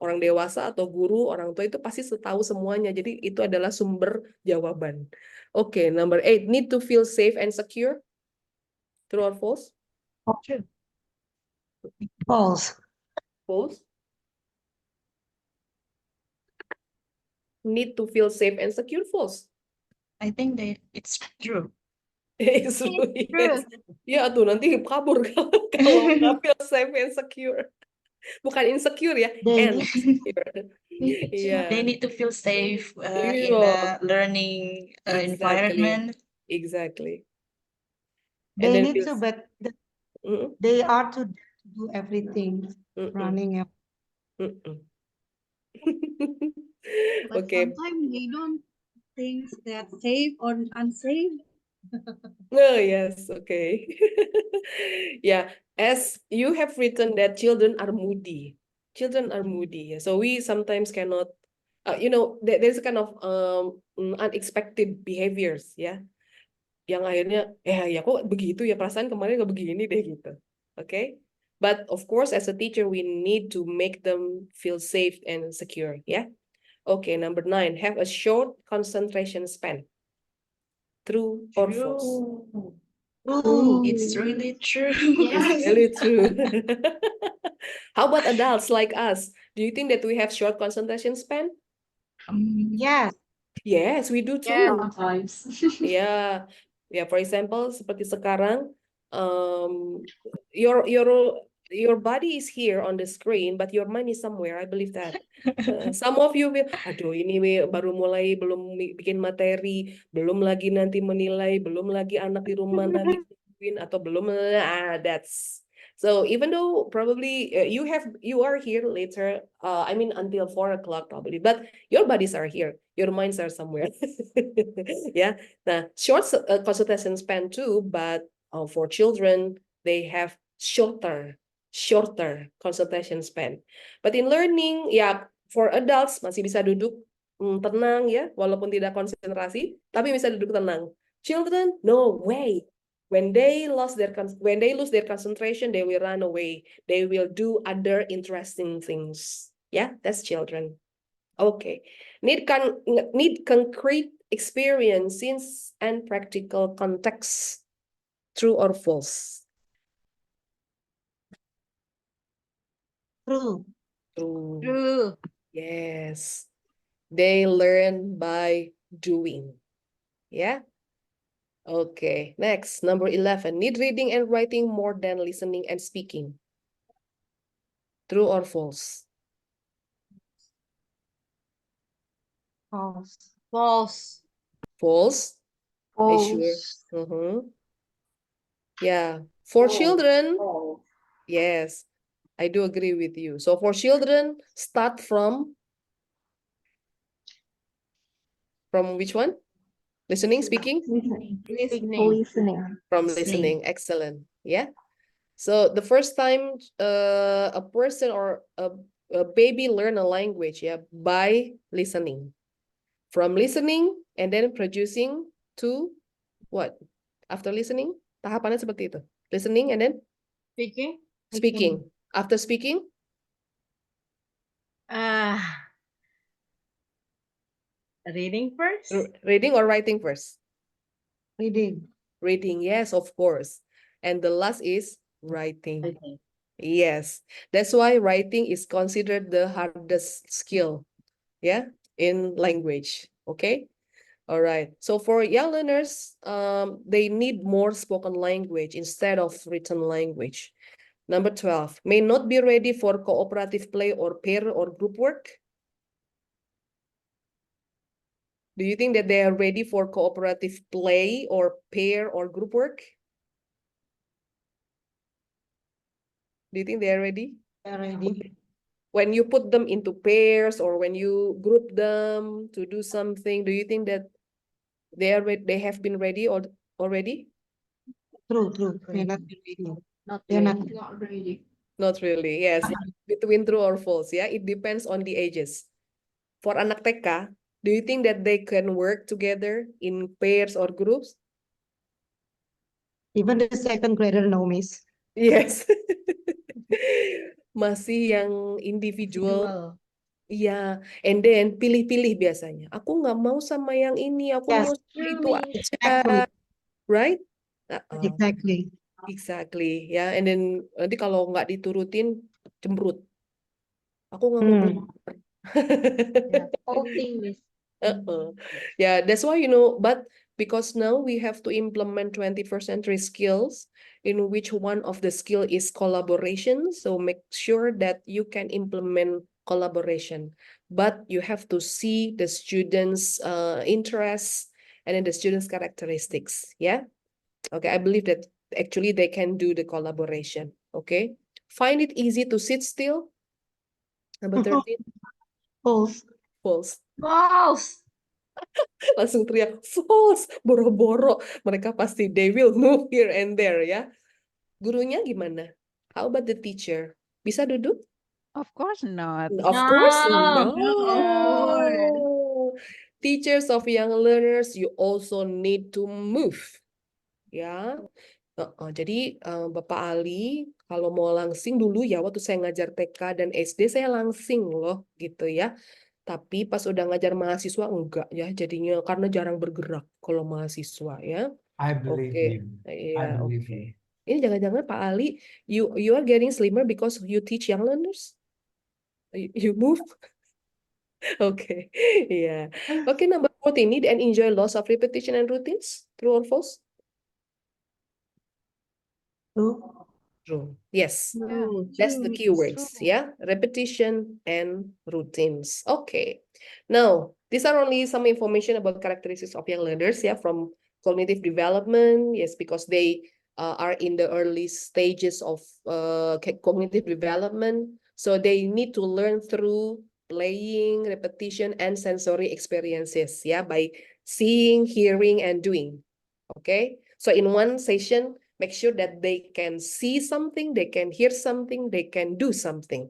orang dewasa atau guru, orang tua itu pasti tahu semuanya. Jadi itu adalah sumber jawaban. Okay, number 8, need to feel safe and secure. True or false? False. False. Need to feel safe and secure. False. I think that it's true. It's true. Yes. Ya tuh nanti kabur kalau nggak feel safe and secure. Bukan insecure ya, and secure. Yeah. They need to feel safe in Yeah. the learning Exactly. environment. Exactly. They And then need to, feels- but Mhm. they are to do everything, Mm-mm. running. Mm-mm. But Okay. sometimes they don't think that safe or unsafe. Oh, yes, okay. Yeah, as you have written that children are moody. Children are moody. So we sometimes cannot, there's a kind of unexpected behaviors, ya. Yang akhirnya, ya kok begitu ya, perasaan kemarin nggak begini deh gitu. Okay? But of course, as a teacher, we need to make them feel safe and secure, ya. Okay, number 9, have a short concentration span. True or false? Oh, it's really true. It's really true. How about adults like us? Do you think that we have short concentration span? Yes. Yes, we do Yeah. too. Sometimes. Yeah. Yeah, for example, seperti sekarang, your body is here on the screen, but your mind is somewhere. I believe that. Some of you will, aduh ini baru mulai, belum bikin materi, belum lagi nanti menilai, belum lagi anak di rumah nanti atau belum, that's. So even though probably you are here later, I mean until 4 o'clock probably, but your bodies are here, your minds are somewhere. Yeah. Nah, short consultation span too, but for children they have shorter consultation span. But in learning, ya for adults masih bisa duduk tenang ya, walaupun tidak konsentrasi, tapi bisa duduk tenang. Children, no way. When they lose their concentration, they will run away. They will do other interesting things. Yeah, that's children. Okay. Need concrete experiences and practical context. True or false? True. True. True. Yes. They learn by doing. Yeah. Okay. Next, number 11. Need reading and writing more than listening and speaking. True or false? False. False. False. Are you sure? Yeah. For children, yes, I do agree with you. So for children, start from which one? Listening, speaking? Listening. From listening. Excellent. Yeah. So the first time a person or a baby learn a language, yeah, by listening. From listening and then producing to what? After listening, tahapannya seperti itu. Listening and then Speaking. speaking. After speaking, Reading first. reading or writing first? Reading. Reading, yes, of course. And the last is writing. Yes, that's why writing is considered the hardest skill, yeah, in language. Okay. All right. So for young learners, they need more spoken language instead of written language. Number 12, may not be ready for cooperative play or pair or group work. Do you think that they are ready for cooperative play or pair or group work? Do you think they are ready? They are ready. When you put them into pairs or when you group them to do something, do you think that they have been ready or already? True. They're not ready. They're not. not ready. Not really. Yes, between true or false. Yeah, it depends on the ages. For anak TK, do you think that they can work together in pairs or groups? Even the second grader know, Miss. Yes. Masih yang individual. Iya, and then pilih-pilih biasanya. Aku nggak mau sama yang ini, aku mau sama itu aja. Right? Exactly. Exactly. Ya, and then nanti kalau nggak diturutin, cemberut. Aku nggak mau. Yeah, that's why, but because now we have to implement 21st century skills in which one of the skill is collaboration. So make sure that you can implement collaboration, but you have to see the students' interests and then the students' characteristics. Yeah. Okay. I believe that actually they can do the collaboration. Okay. Find it easy to sit still. Number 13. False. False. False. Langsung teriak, false, boro-boro. Mereka pasti, they will move here and there ya. Gurunya gimana? How about the teacher? Bisa duduk? Of course not. Of course No. no. Teachers of young learners, you also need to move. Ya. Jadi Bapak Ali, kalau mau langsing dulu ya, waktu saya ngajar TK dan SD saya langsing loh gitu ya. Tapi pas udah ngajar mahasiswa enggak ya, jadinya karena jarang bergerak kalau mahasiswa ya. I believe Oke, you. iya, believe oke. you. Ini jangan-jangan Pak Ali, you are getting slimmer because you teach young learners? You move? Okay, iya. Okay, number 14, need and enjoy loss of repetition and routines. True or false? True. Yes. Yeah. That's the keywords, yeah? Repetition and routines. Okay. Now, these are only some information about characteristics of young learners, yeah, from cognitive development. Yes, because they are in the early stages of cognitive development. So they need to learn through playing, repetition, and sensory experiences, yeah, by seeing, hearing, and doing. Okay. So in one session, make sure that they can see something, they can hear something, they can do something.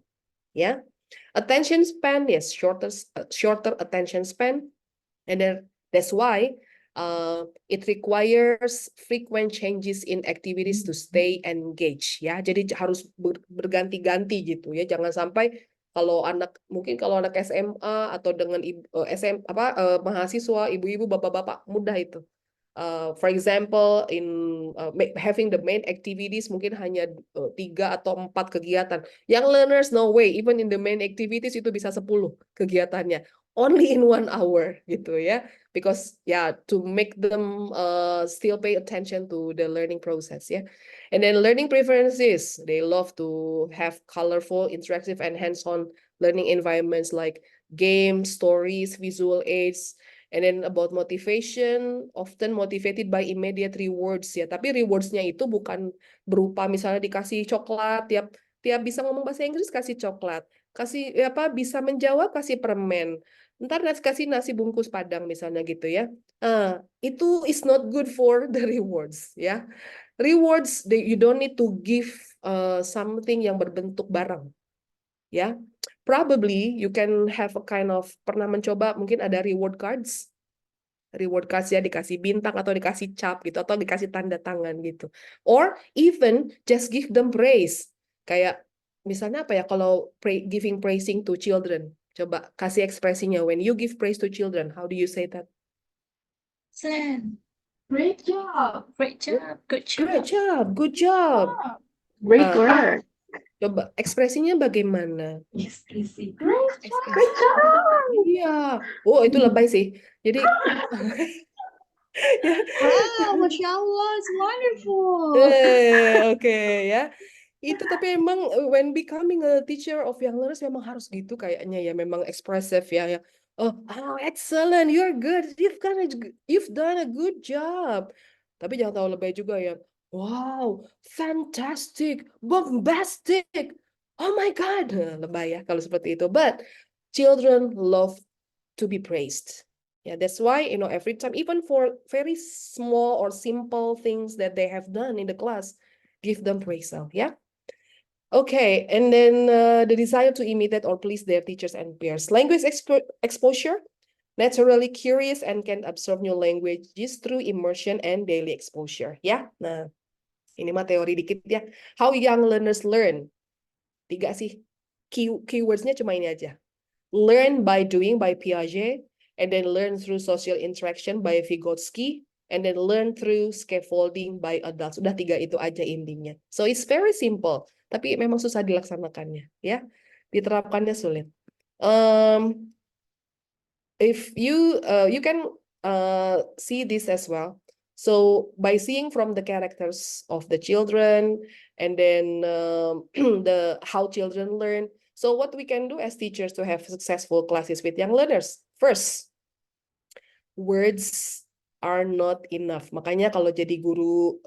Yeah. Attention span, yes, shorter attention span. And then that's why it requires frequent changes in activities to stay engaged. Ya, jadi harus berganti-ganti gitu ya. Jangan sampai kalau mungkin kalau anak SMA atau dengan mahasiswa, ibu-ibu, bapak-bapak mudah itu. For example, in having the main activities mungkin hanya 3 atau 4 kegiatan. Young learners, no way. Even in the main activities itu bisa 10 kegiatannya. Only in 1 hour gitu ya. Because to make them still pay attention to the learning process ya. And then learning preferences. They love to have colorful, interactive, and hands-on learning environments like games, stories, visual aids. And then about motivation, often motivated by immediate rewards ya. Tapi rewards-nya itu bukan berupa misalnya dikasih coklat, tiap bisa ngomong bahasa Inggris kasih coklat, kasih bisa menjawab kasih permen, ntar kasih nasi bungkus Padang misalnya gitu ya. Itu is not good for the rewards ya. Rewards you don't need to give something yang berbentuk barang ya. Probably you can have a kind of pernah mencoba mungkin ada reward cards ya, dikasih bintang atau dikasih cap gitu atau dikasih tanda tangan gitu, or even just give them praise kayak misalnya apa ya kalau giving praising to children, coba kasih ekspresinya when you give praise to children, how do you say that? Great job. Great job. Good job. Great job. Good job. Great work. Coba ekspresinya bagaimana? Expresi. Great job. Iya. Oh, itu lebay sih. Jadi Wow, Masya Allah, it's wonderful. Oke ya. Itu tapi emang when becoming a teacher of young learners memang harus gitu kayaknya ya, memang ekspresif ya. Oh, excellent, you're good, you've done a good job. Tapi jangan tahu lebay juga ya. Wow, fantastic, bombastic. Oh my God, lebay ya kalau seperti itu. But children love to be praised. Yeah, that's why every time, even for very small or simple things that they have done in the class, give them praise. Yeah. Okay, and then the desire to imitate or please their teachers and peers. Language exposure, naturally curious and can absorb new languages through immersion and daily exposure. Ya, nah ini mah teori dikit ya. How young learners learn? 3 sih. Keywordsnya cuma ini aja. Learn by doing by Piaget, and then learn through social interaction by Vygotsky, and then learn through scaffolding by adults. Udah 3 itu aja intinya. So it's very simple, tapi memang susah dilaksanakannya, ya. Diterapkannya sulit. If you can see this as well. So by seeing from the characters of the children, and then how children learn. So what we can do as teachers to have successful classes with young learners? First, words are not enough. Makanya kalau jadi guru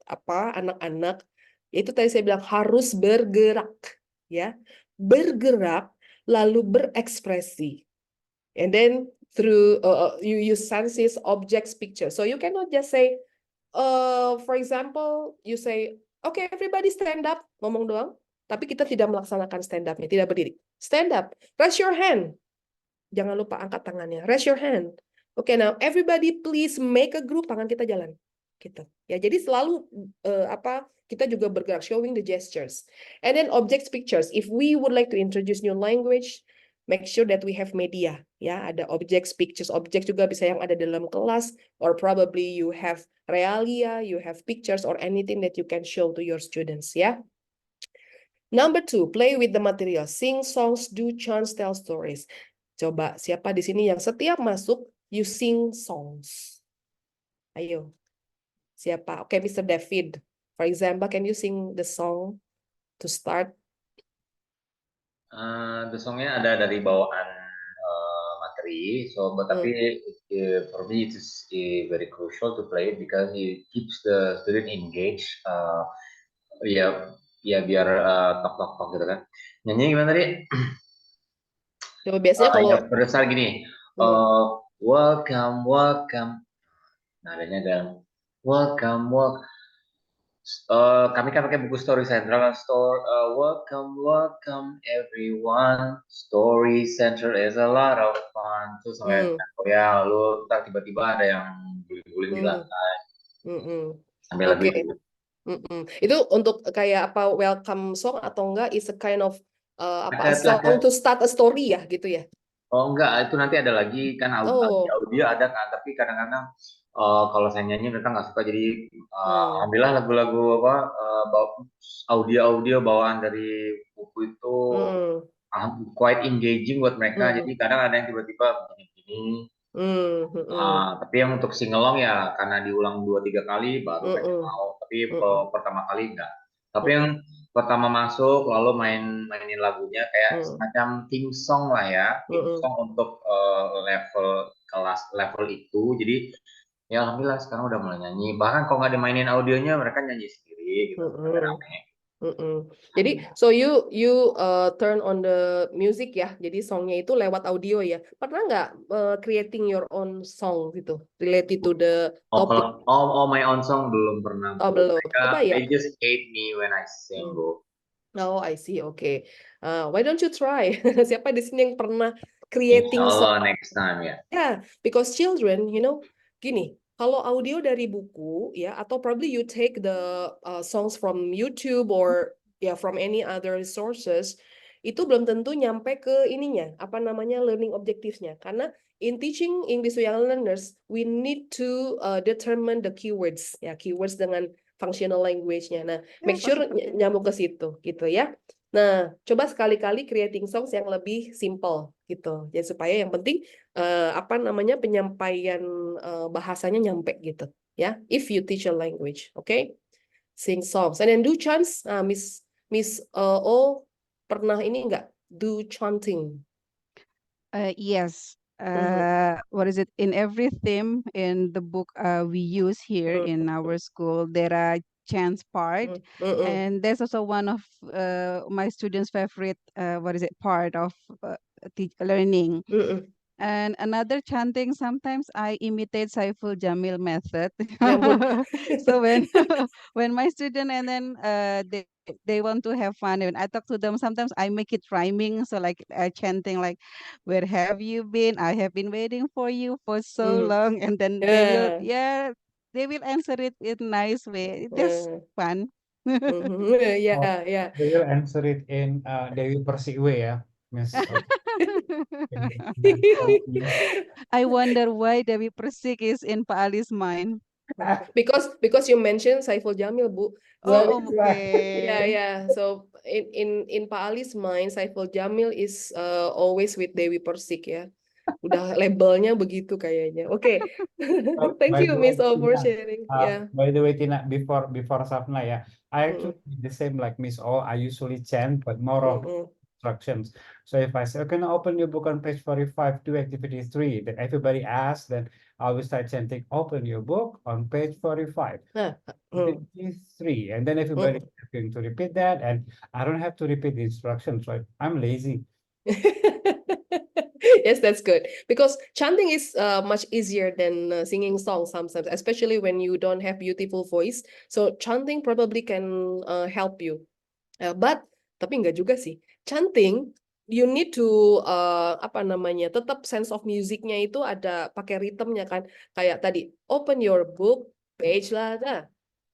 anak-anak, Itu tadi saya bilang harus bergerak, ya. Bergerak lalu berekspresi. And then through you use senses, objects, pictures. So you cannot just say, for example, you say, okay, everybody stand up, ngomong doang, tapi kita tidak melaksanakan stand up-nya, tidak berdiri. Stand up, raise your hand. Jangan lupa angkat tangannya, raise your hand. Okay, now everybody please make a group, tangan kita jalan. Gitu. Ya, jadi selalu kita juga bergerak, showing the gestures. And then objects, pictures. If we would like to introduce new language, make sure that we have media. Ya, ada objects, pictures. Object juga bisa yang ada dalam kelas, or probably you have realia, you have pictures, or anything that you can show to your students. Ya. Number 2, play with the material. Sing songs, do chants, tell stories. Coba, siapa di sini yang setiap masuk, you sing songs? Ayo. Siapa? Oke, Mr. David. For example, can you sing the song to start? The songnya ada dari bawaan materi. So, but tapi for me it is very crucial to play it because it keeps the student engaged. Ya biar tok gitu kan. Nyanyi gimana tadi? Coba biasanya kalau berdasar gini. Welcome. Nadanya dan welcome. Kami kan pakai buku Story Center kan, welcome everyone, Story Center is a lot of fun. Terus ya lu ntar tiba-tiba ada yang guling-guling di lantai sambil lagu itu. Itu untuk kayak apa, welcome song atau enggak is a kind of a song to start a story ya gitu ya? Oh enggak, itu nanti ada lagi kan audio ada kan, tapi kadang-kadang kalau saya nyanyi mereka nggak suka, jadi alhamdulillah lagu-lagu audio bawaan dari buku itu quite engaging buat mereka. Jadi kadang ada yang tiba-tiba begini. Tapi yang untuk singelong ya karena diulang 2-3 kali baru mereka mau. Tapi pertama kali enggak. Tapi yang pertama masuk lalu mainin lagunya kayak semacam theme song lah ya, theme song untuk level itu. Jadi ya alhamdulillah sekarang udah mulai nyanyi. Bahkan kalau nggak dimainin audionya mereka nyanyi sendiri gitu. Jadi so you turn on the music ya. Jadi songnya itu lewat audio ya. Pernah nggak creating your own song gitu related to the topic? My own song belum pernah. Belum. Coba ya. They just hate me when I sing. Oh, I see. Okay. Why don't you try? Siapa di sini yang pernah creating song? Next time ya. Yeah, because children, gini, kalau audio dari buku ya, atau probably you take the songs from YouTube or from any other resources, itu belum tentu nyampe ke ininya, learning objectives-nya. Karena in teaching English to young learners, we need to determine the keywords, ya, keywords dengan functional language-nya. Nah, make sure nyambung ke situ, gitu ya. Nah, coba sekali-kali creating songs yang lebih simple gitu. Jadi supaya yang penting penyampaian bahasanya nyampe gitu, ya. If you teach a language, okay? Sing songs and then do chants. Miss O pernah ini enggak do chanting? Yes. What is it? In every theme in the book we use here in our school, there are chants part, and there's also one of my students' favorite part of learning. And another chanting, sometimes I imitate Saiful Jamil method. So when my student and then they want to have fun, and I talk to them, sometimes I make it rhyming, so like chanting like, where have you been? I have been waiting for you for so long, and then they will answer it in a nice way. It's fun. Yeah. They will answer it in Dewi Persik way ya, Miss. I wonder why Dewi Persik is in Pak Ali's mind. Because you mentioned Saiful Jamil, Bu. Oh, okay. Yeah. So in Pak Ali's mind, Saiful Jamil is always with Dewi Persik ya. Udah labelnya begitu kayaknya. Oke. Thank you, Miss O, for sharing. By the way, Tina, before Sapna ya, I actually the same like Miss O. I usually chant, but more of instructions. So if I say, okay, now open your book on page 45, do activity 3, then everybody asks, then I will start chanting, open your book on page 45, activity 3, and then everybody going to repeat that, and I don't have to repeat the instructions, right? I'm lazy. Yes, that's good because chanting is much easier than singing songs sometimes, especially when you don't have beautiful voice. So chanting probably can help you. But tapi enggak juga sih. Chanting you need to apa namanya? Tetap sense of musicnya itu ada pakai ritmenya kan. Kayak tadi open your book page lah.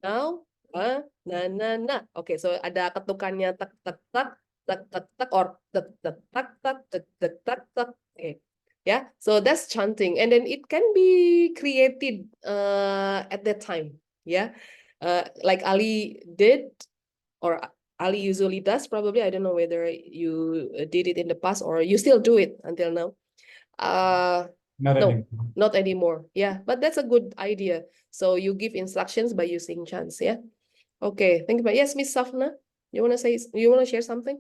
Now na. Oke, so ada ketukannya tak tak tak tak tak tak or tak tak tak tak tak tak tak tak. Okay. Yeah, so that's chanting, and then it can be created at that time. Yeah, like Ali did, or Ali usually does. Probably, I don't know whether you did it in the past or you still do it until now. Not No, anymore. not anymore. Yeah, but that's a good idea. So you give instructions by using chants. Yeah. Okay, thank you. Yes, Miss Safna, you wanna share something?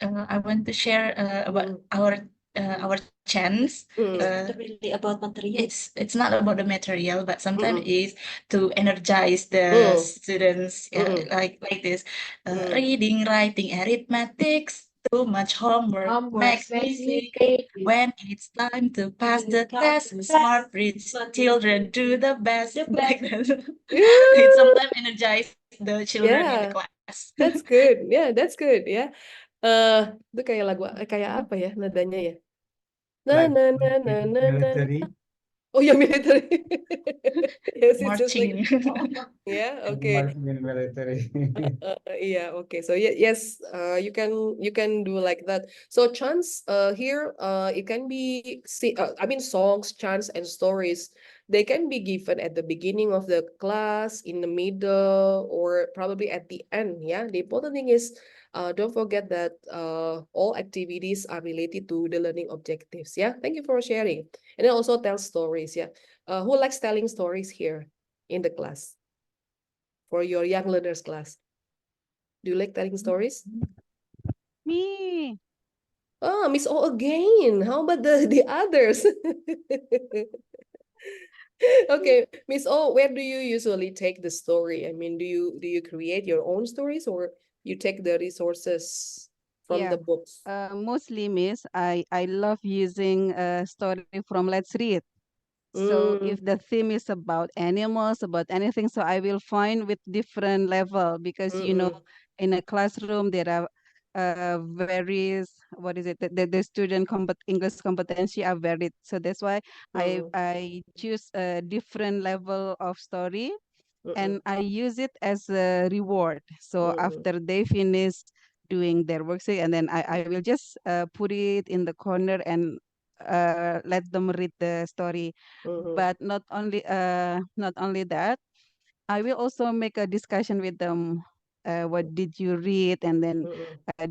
I want to share about our chants. Not really about material. It's not about the material, but sometimes is to energize the students. Like this, reading, writing, arithmetics. Too much homework makes me sick. When it's time to pass the test, smart rich children do the best. Like that. It sometimes energize the children in the class. That's good. Yeah, that's good. Yeah. Itu kayak lagu kayak apa ya nadanya ya? Na Like na na na na na. military. Oh yeah, military. Yes, it's just like Marching. yeah. Okay. Marching in military. Yeah. Okay. So yes. You can do like that. So chants. Here. It can be I mean songs, chants, and stories. They can be given at the beginning of the class, in the middle, or probably at the end. Yeah. The important thing is, don't forget that all activities are related to the learning objectives. Yeah. Thank you for sharing. And then also tell stories. Yeah. Who likes telling stories here in the class? For your young learners class. Do you like telling stories? Me. Oh, Miss O again. How about the others? Okay, Miss O, where do you usually take the story? I mean, do you create your own stories or you take the resources from the books? Mostly, Miss, I love using a story from Let's Read. So if the theme is about animals, about anything, so I will find with different level because you know in a classroom there are various the student English competency are varied. So that's why I choose a different level of story and I use it as a reward. So after they finish doing their work, and then I will just put it in the corner and let them read the story. But not only that, I will also make a discussion with them. What did you read, and then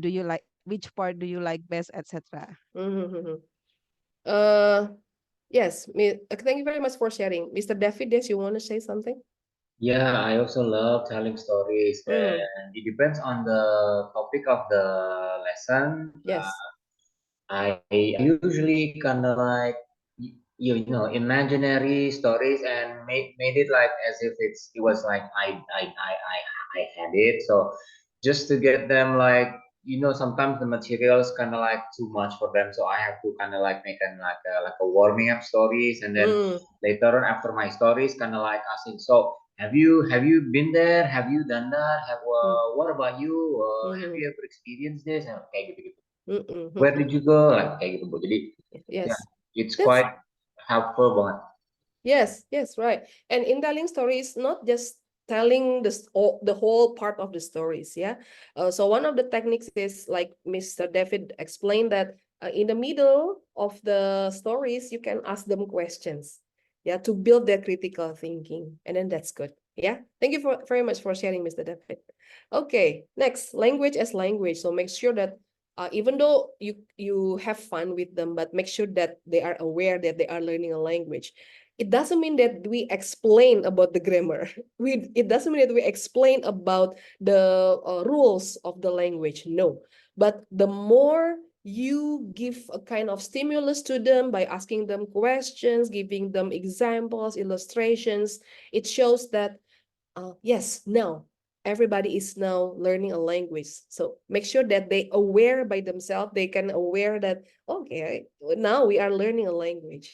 do you like, which part do you like best, etc. Yes, thank you very much for sharing. Mr. David, yes, you want to say something? Yeah, I also love telling stories, and it depends on the topic of the lesson. Yes. I usually kind of like you know imaginary stories and made it like as if it was like I had it. So just to get them like sometimes the materials kind of like too much for them, so I have to kind of like make an like a warming up stories, and then later on after my stories kind of like asking, so have you been there, have you done that, what about you, have you ever experienced this, and kayak gitu. Where did you go, like kayak gitu Bu. Jadi yes, it's quite helpful banget. Yes, right. And in telling stories, not just telling the whole part of the stories. Yeah. So one of the techniques is like Mr. David explained that in the middle of the stories you can ask them questions, yeah, to build their critical thinking, and then that's good. Yeah. Thank you very much for sharing, Mr. David. Okay, next, language as language. So make sure that even though you have fun with them, but make sure that they are aware that they are learning a language. It doesn't mean that we explain about the grammar. It doesn't mean that we explain about the rules of the language. No, but the more you give a kind of stimulus to them by asking them questions, giving them examples, illustrations, it shows that yes, now everybody is now learning a language. So make sure that they aware by themselves, they can aware that, okay, now we are learning a language.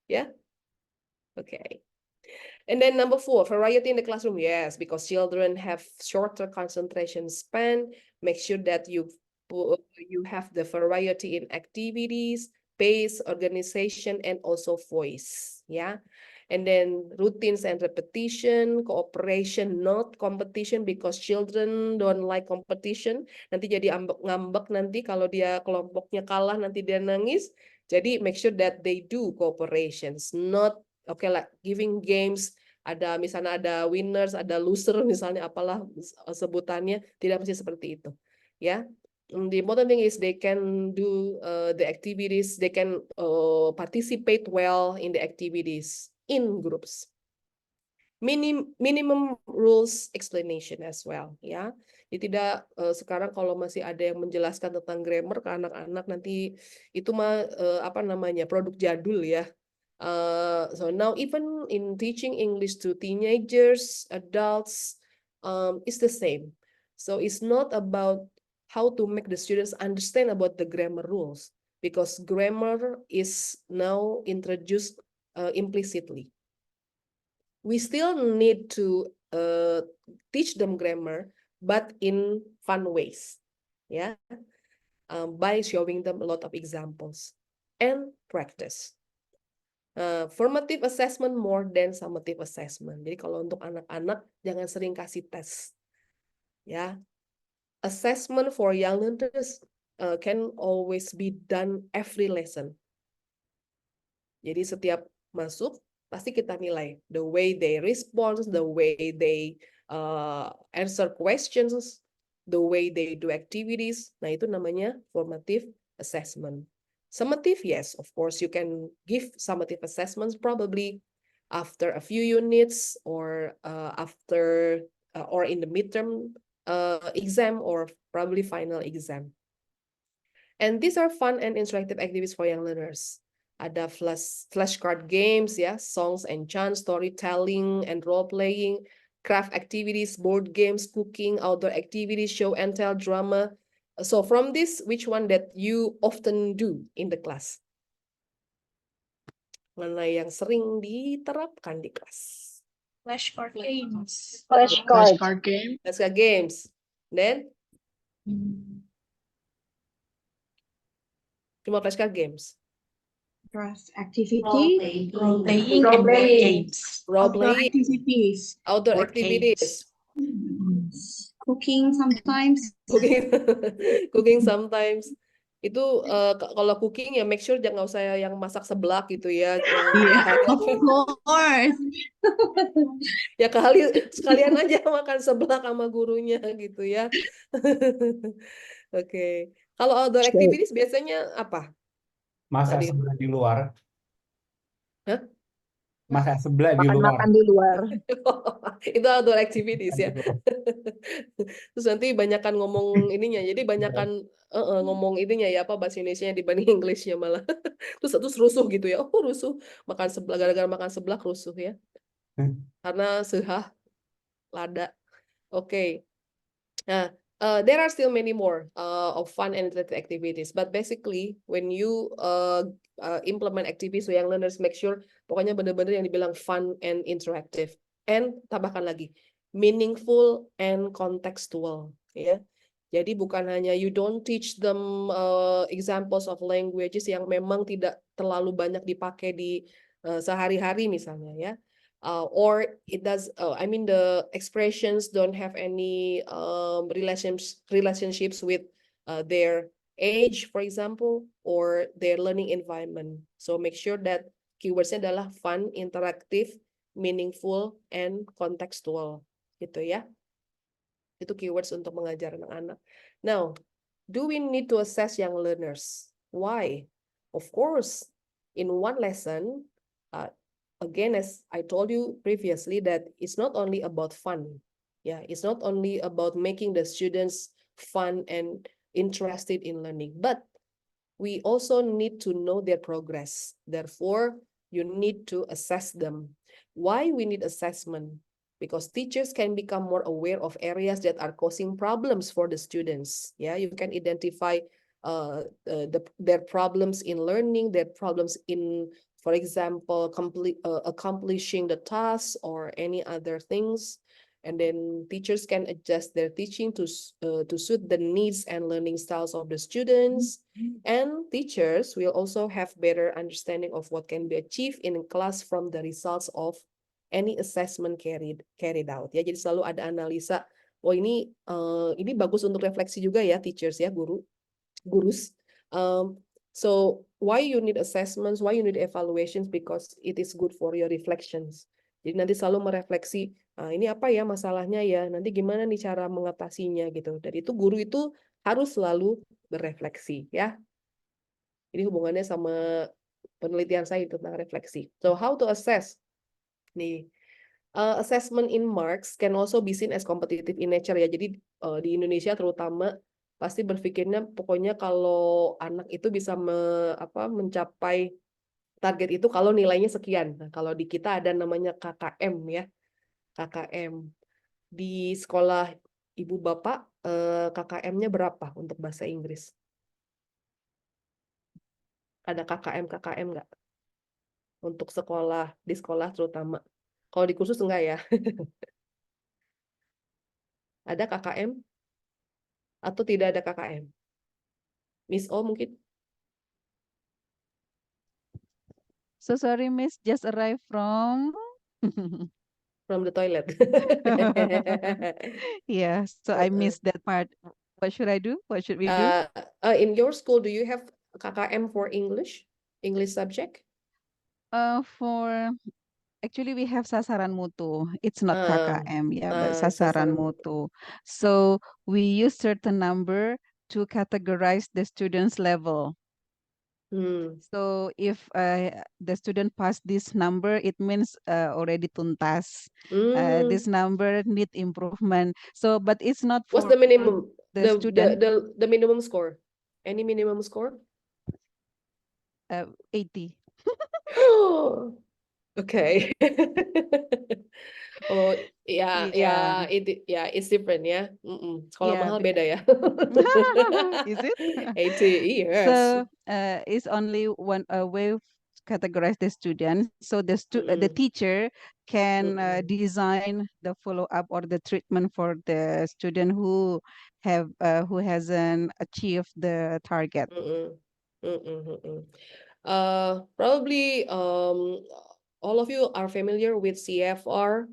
Yeah. Okay. And then number 4, variety in the classroom. Yes, because children have shorter concentration span. Make sure that you have the variety in activities, pace, organization, and also voice. Yeah. And then routines and repetition, cooperation, not competition, because children don't like competition. Nanti jadi ngambek nanti kalau dia kelompoknya kalah, nanti dia nangis. Jadi make sure that they do cooperations, not like giving games, ada misalnya ada winners, ada loser misalnya, apalah sebutannya, tidak mesti seperti itu. Ya. The important thing is they can do the activities, they can participate well in the activities in groups. Minimum rules explanation as well, ya. Jadi tidak sekarang kalau masih ada yang menjelaskan tentang grammar ke anak-anak, nanti itu mah apa namanya, produk jadul ya. So now even in teaching English to teenagers, adults, it's the same. So it's not about how to make the students understand about the grammar rules, because grammar is now introduced implicitly. We still need to teach them grammar, but in fun ways, yeah, by showing them a lot of examples and practice. Formative assessment more than summative assessment. Jadi kalau untuk anak-anak jangan sering kasih tes, ya. Assessment for young learners can always be done every lesson. Jadi setiap masuk pasti kita nilai the way they respond, the way they answer questions, the way they do activities. Nah, itu namanya formative assessment. Summative, yes, of course, you can give summative assessments probably after a few units or after or in the midterm exam or probably final exam. And these are fun and interactive activities for young learners. Ada flashcard games, ya, songs and chants, storytelling and role playing, craft activities, board games, cooking, outdoor activities, show and tell, drama. So from this, which one that you often do in the class? Mana yang sering diterapkan di kelas? Flashcard games. Flashcard game. Flashcard games. Then? Cuma flashcard games. Craft activity, Role-playing and board games. Role-playing. activities, Outdoor Board activities. cooking sometimes. Cooking sometimes. Itu kalau cooking ya make sure jangan usah yang masak seblak gitu ya. Of course. Ya sekalian aja makan seblak sama gurunya gitu ya. Oke. Kalau outdoor activities biasanya apa? Masak sebelah di luar. Hah? Masak sebelah di luar. Makan di luar. Itu outdoor activities ya. Terus nanti banyakan ngomong ininya. Jadi banyakan ngomong ininya ya, apa bahasa Indonesianya dibanding Englishnya malah. Terus rusuh gitu ya. Oh, rusuh. Makan sebelah, gara-gara makan sebelah rusuh ya. Karena sehah lada. Oke. Nah, there are still many more of fun and interactive activities, but basically when you implement activities so young learners, make sure pokoknya benar-benar yang dibilang fun and interactive, and tambahkan lagi meaningful and contextual, ya. Jadi bukan hanya you don't teach them examples of languages yang memang tidak terlalu banyak dipakai di sehari-hari misalnya, ya. Or it does, I mean the expressions don't have any relationships with their age, for example, or their learning environment. So make sure that keywordsnya adalah fun, interactive, meaningful, and contextual, gitu ya. Itu keywords untuk mengajar anak-anak. Now, do we need to assess young learners? Why? Of course, in one lesson, again, as I told you previously, that it's not only about fun. Yeah, it's not only about making the students fun and interested in learning, but we also need to know their progress. Therefore, you need to assess them. Why we need assessment? because teachers can become more aware of areas that are causing problems for the students. Yeah, you can identify their problems in learning, their problems in, for example, accomplishing the tasks or any other things. And then teachers can adjust their teaching to suit the needs and learning styles of the students. And teachers will also have better understanding of what can be achieved in class from the results of any assessment carried out. Ya, jadi selalu ada analisa. Oh, ini bagus untuk refleksi juga ya, teachers ya, gurus. So why you need assessments, why you need evaluations, because it is good for your reflections. Jadi nanti selalu merefleksi, ini apa ya masalahnya ya, nanti gimana nih cara mengatasinya gitu. Dan itu guru itu harus selalu berefleksi ya. Ini hubungannya sama penelitian saya tentang refleksi. So how to assess? Nih, assessment in marks can also be seen as competitive in nature ya. Jadi di Indonesia terutama pasti berpikirnya pokoknya kalau anak itu bisa mencapai target itu kalau nilainya sekian. Nah, kalau di kita ada namanya KKM ya. KKM. Di sekolah Ibu Bapak KKM-nya berapa untuk bahasa Inggris? Ada KKM nggak? Untuk sekolah, di sekolah terutama. Kalau di kursus enggak ya? Ada KKM? Atau tidak ada KKM? Miss O mungkin? So sorry, Miss, just arrived from the toilet. Yeah, so I missed that part. What should I do? What should we do? In your school, do you have KKM for English subject? Actually, we have sasaran mutu. It's not KKM, yeah, but sasaran sasaran mutu. So we use certain number to categorize the student's level. So if the student pass this number, it means already tuntas. This number need improvement. So, but it's not for what's the minimum? the student. The minimum score. Any minimum score? 80. Okay. Oh ya, it's different ya. Sekolah mahal beda ya. Is it? 80 years. So it's only one way to categorize the student. So the teacher can design the follow-up or the treatment for the student who hasn't achieved the target. Probably all of you are familiar with CFR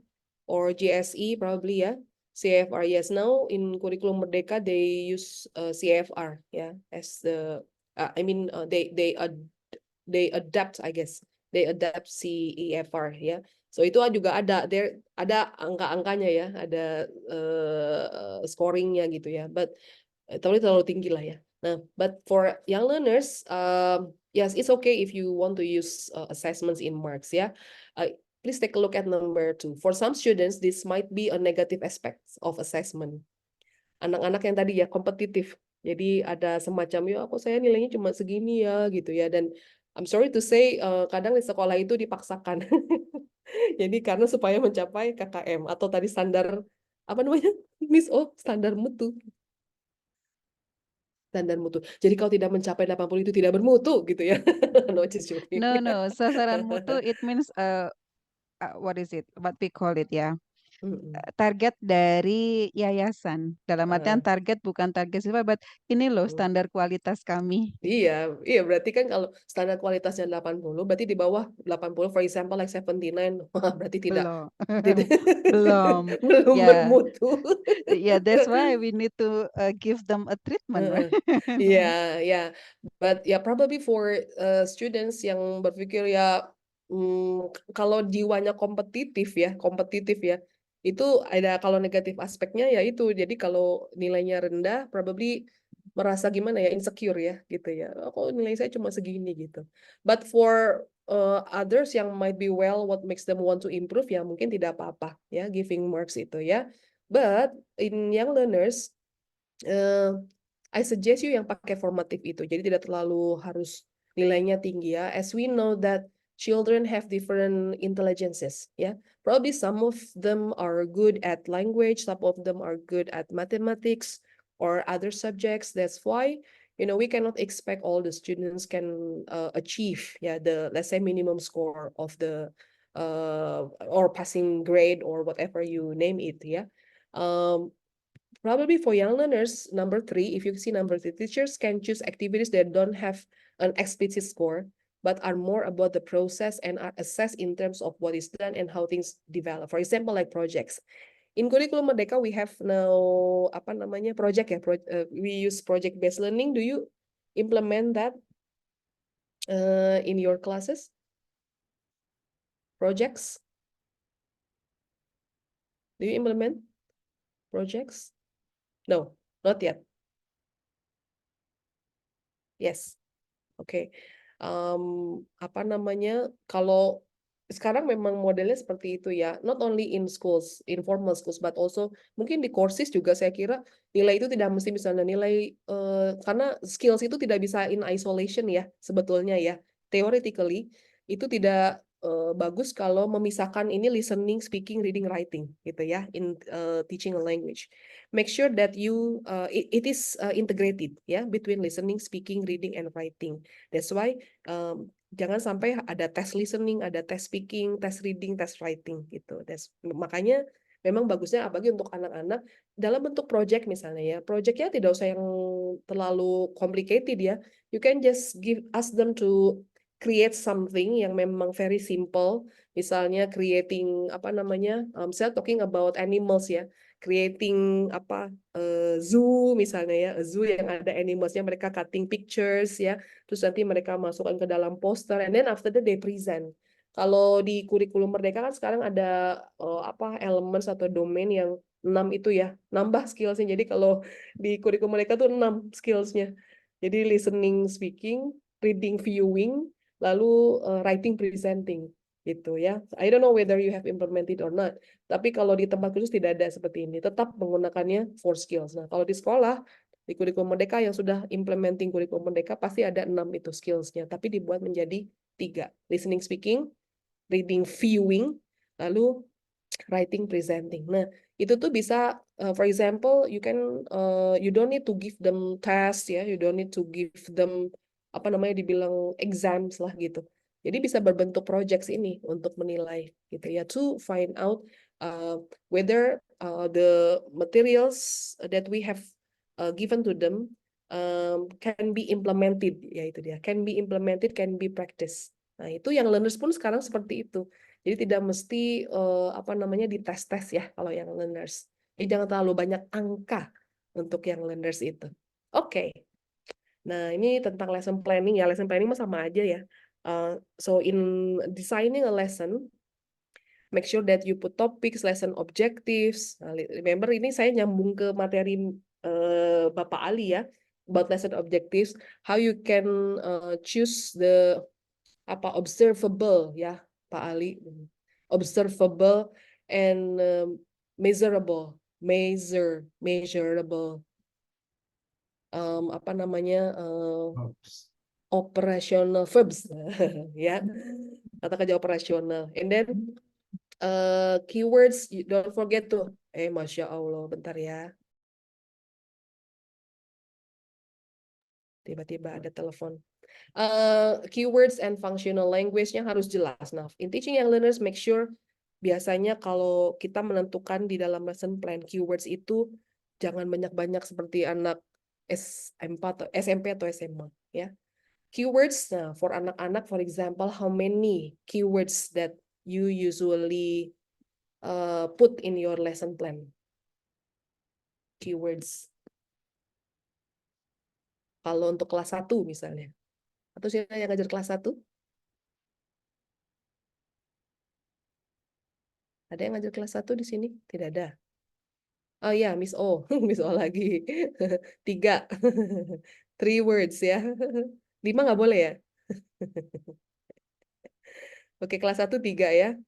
or GSE probably ya. CFR, yes. Now in Kurikulum Merdeka they use CFR as the they adapt, I guess. They adapt CEFR ya. So itu juga ada angka-angkanya ya, ada scoringnya gitu ya. But terlalu tinggi lah ya. Nah, but for young learners, yes, it's okay if you want to use assessments in marks ya. Please take a look at number 2. For some students, this might be a negative aspect of assessment. Anak-anak yang tadi ya kompetitif. Jadi ada semacam ya kok saya nilainya cuma segini ya gitu ya. Dan I'm sorry to say kadang di sekolah itu dipaksakan. Jadi karena supaya mencapai KKM atau tadi standar apa namanya? Miss O, standar mutu. Standar mutu. Jadi kalau tidak mencapai 80 itu tidak bermutu gitu ya. No, sasaran mutu it means what is it? What we call it ya? Target dari yayasan. Dalam artian target bukan target siswa, but ini loh standar kualitas kami. Iya, berarti kan kalau standar kualitasnya 80, berarti di bawah 80, for example like 79, berarti tidak. Belum bermutu. Yeah, that's why we need to give them a treatment, right? Yeah. But probably for students yang berpikir ya kalau jiwanya kompetitif ya, itu ada kalau negatif aspeknya ya itu. Jadi kalau nilainya rendah, probably merasa gimana ya, insecure ya gitu ya. Kok nilai saya cuma segini gitu. But for others yang might be well, what makes them want to improve ya mungkin tidak apa-apa ya, giving marks itu ya. But in young learners, I suggest you yang pakai formatif itu. Jadi tidak terlalu harus nilainya tinggi ya. As we know that children have different intelligences. Yeah, probably some of them are good at language, some of them are good at mathematics or other subjects. That's why, we cannot expect all the students can achieve, the, let's say, minimum score of the or passing grade or whatever you name it. Probably for young learners, number 3, if you see number 3, teachers can choose activities that don't have an explicit score, but are more about the process and are assessed in terms of what is done and how things develop. For example, like projects. In Kurikulum Merdeka, we have now project we use project-based learning. Do you implement that in your classes? Projects? Do you implement projects? No, not yet. Yes. Oke. Kalau sekarang memang modelnya seperti itu ya, not only in schools, informal schools, but also mungkin di courses juga saya kira nilai itu tidak mesti misalnya nilai, karena skills itu tidak bisa in isolation ya, sebetulnya ya. Theoretically, itu tidak bagus kalau memisahkan ini listening, speaking, reading, writing gitu ya, in teaching a language. Make sure that it is integrated ya, between listening, speaking, reading, and writing. That's why jangan sampai ada tes listening, ada tes speaking, tes reading, tes writing gitu. Makanya memang bagusnya apalagi untuk anak-anak dalam bentuk project misalnya ya. Projectnya tidak usah yang terlalu complicated ya. You can just ask them to create something yang memang very simple. Misalnya creating misalnya talking about animals ya. Creating zoo misalnya ya, a zoo yang ada animalsnya, mereka cutting pictures ya, terus nanti mereka masukkan ke dalam poster, and then after that they present. Kalau di kurikulum Merdeka kan sekarang ada elements atau domain yang 6 itu ya, nambah skillsnya. Jadi kalau di kurikulum Merdeka tuh 6 skillsnya. Jadi listening, speaking, reading, viewing, lalu writing, presenting gitu ya. I don't know whether you have implemented or not. Tapi kalau di tempat khusus tidak ada seperti ini. Tetap menggunakannya 4 skills. Nah, kalau di sekolah di kurikulum Merdeka yang sudah implementing kurikulum Merdeka pasti ada 6 itu skillsnya, tapi dibuat menjadi 3. Listening, speaking, reading, viewing, lalu writing, presenting. Nah, itu tuh bisa, for example, you don't need to give them test ya, you don't need to give them dibilang exams lah gitu. Jadi bisa berbentuk projects ini untuk menilai gitu ya, to find out whether the materials that we have given to them can be implemented, ya itu dia, can be implemented, can be practiced. Nah, itu yang learners pun sekarang seperti itu. Jadi tidak mesti dites-tes ya kalau yang learners. Jadi jangan terlalu banyak angka untuk yang learners itu. Oke. Nah, ini tentang lesson planning ya. Lesson planning mah sama aja ya. So in designing a lesson, make sure that you put topics, lesson objectives. Nah, remember ini saya nyambung ke materi Bapak Ali ya, about lesson objectives. How you can choose the observable ya, Pak Ali. Observable and measurable. Measurable. Operational verbs ya, kata kerja operasional. And then keywords, don't forget to Masya Allah, bentar ya, tiba-tiba ada telepon. Keywords and functional language-nya harus jelas. Nah, in teaching young learners, make sure biasanya kalau kita menentukan di dalam lesson plan keywords itu jangan banyak-banyak seperti anak SMP atau SMA ya. Keywords, nah, for anak-anak, for example, how many keywords that you usually put in your lesson plan? Keywords. Kalau untuk kelas 1 misalnya. Atau siapa yang ngajar kelas 1? Ada yang ngajar kelas 1 di sini? Tidak ada. Oh ya, Miss O. Miss O lagi. 3. 3 words ya. 5 nggak boleh ya? Oke, kelas 1 3 ya.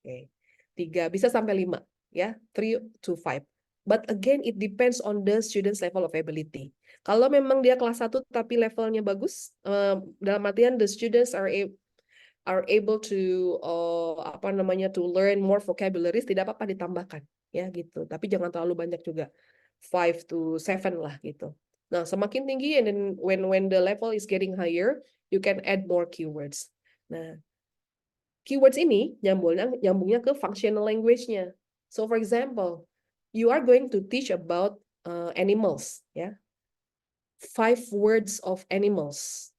Oke. 3 bisa sampai 5 ya. 3 to 5. But again, it depends on the student's level of ability. Kalau memang dia kelas 1 tapi levelnya bagus, dalam artian the students are are able to to learn more vocabularies, tidak apa-apa ditambahkan ya gitu. Tapi jangan terlalu banyak juga. 5 to 7 lah gitu. Nah, semakin tinggi and then when the level is getting higher, you can add more keywords. Nah, keywords ini nyambungnya ke functional language-nya. So for example, you are going to teach about animals ya. 5 words of animals.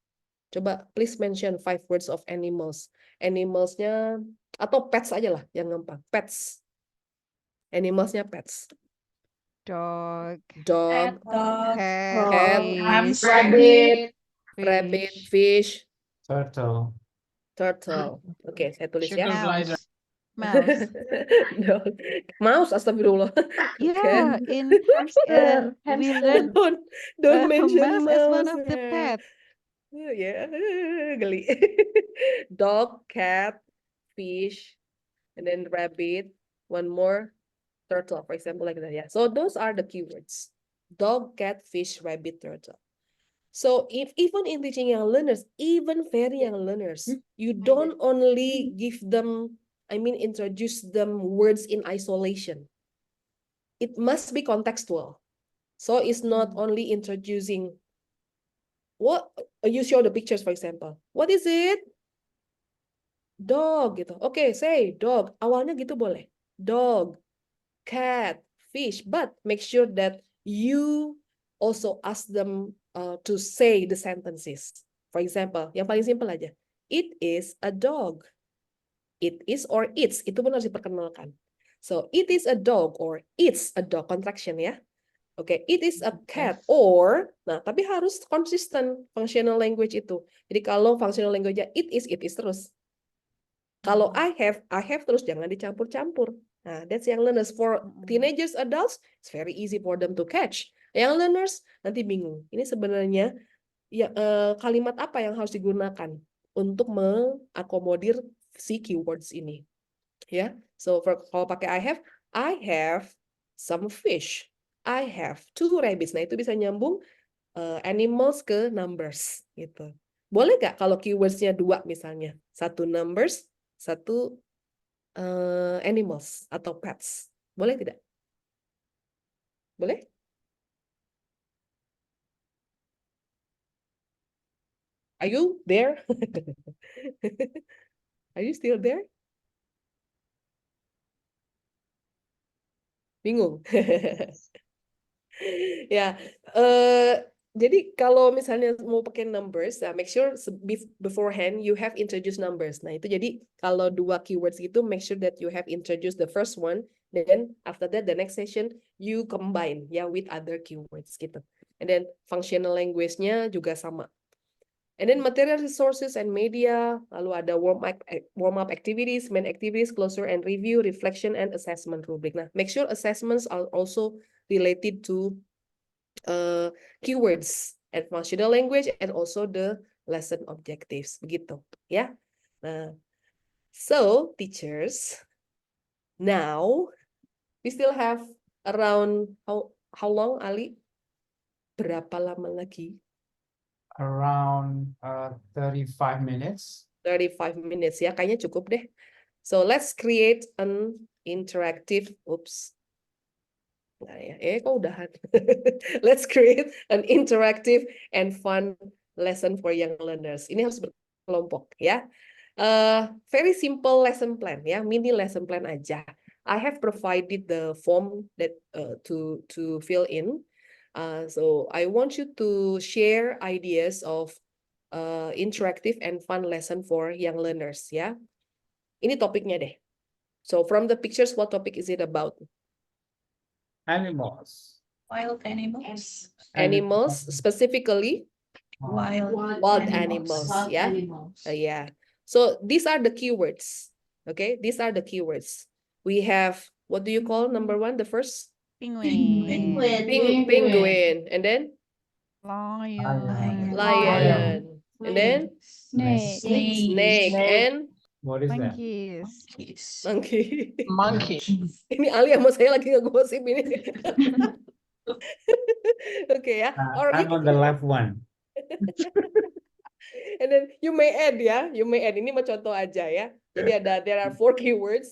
Coba please mention 5 words of animals. Animals-nya atau pets aja lah yang gampang. Pets. Animals-nya pets. Dog, Dog, cat, rabbit, fish, Turtle. turtle. Oke, saya tulis ya. mouse. Dog. Mouse, astagfirullah. Yeah, we learned Don't mention mouse as one mouse. of the pets. Ya, geli. Dog, cat, fish, and then rabbit. One more, turtle, for example, like that. Yeah. So those are the keywords: dog, cat, fish, rabbit, turtle. So if even in teaching young learners, even very young learners, you don't only give them, introduce them words in isolation. It must be contextual. So it's not only introducing what you show the pictures, for example. What is it? Dog gitu. Okay, say dog. Awalnya gitu boleh. Dog, cat, fish. But make sure that you also ask them to say the sentences. For example, yang paling simpel aja. It is a dog. It is or it's. Itu pun harus diperkenalkan. So, it is a dog or it's a dog. Contraction ya. Oke, it is a cat or, nah tapi harus konsisten functional language itu. Jadi kalau functional language-nya it is terus. Kalau I have terus, jangan dicampur-campur. Nah, that's young learners. For teenagers, adults, it's very easy for them to catch. Young learners nanti bingung. Ini sebenarnya ya kalimat apa yang harus digunakan untuk mengakomodir si keywords ini. Ya, so kalau pakai I have some fish. I have 2 rabbits. Nah, itu bisa nyambung animals ke numbers gitu. Boleh nggak kalau keywords-nya 2 misalnya? 1 numbers, 1 animals atau pets. Boleh tidak? Boleh? Are you there? Are you still there? Bingung. Ya, jadi kalau misalnya mau pakai numbers, make sure beforehand you have introduced numbers. Nah, itu jadi kalau 2 keywords gitu, make sure that you have introduced the first one, then after that the next session you combine ya with other keywords gitu. And then functional language-nya juga sama. And then material resources and media, lalu ada warm up activities, main activities, closure and review, reflection and assessment rubric. Nah, make sure assessments are also related to keywords and functional language and also the lesson objectives. Begitu, ya. Nah, so teachers, now we still have around how long, Ali? Berapa lama lagi? Around 35 minutes. 35 minutes ya, kayaknya cukup deh. So let's create an interactive, nah ya, kok udahan. Let's create an interactive and fun lesson for young learners. Ini harus berkelompok ya. Very simple lesson plan ya, mini lesson plan aja. I have provided the form that to fill in. So I want you to share ideas of interactive and fun lesson for young learners ya. Ini topiknya deh. So from the pictures, what topic is it about? Animals. Wild animals. Animals, specifically Wild animals. Wild Yeah. animals. Yeah. So these are the keywords. Okay, these are the keywords. We have, what do you call number 1? The first? Penguin. Penguin. And then? Lion. And then? Snake. And? What is that? Monkey. Ini Ali sama saya lagi ngegosip ini. Okay ya. I'm on the left one. And then you may add ya, you may add. Ini mah contoh aja ya. Jadi there are 4 keywords.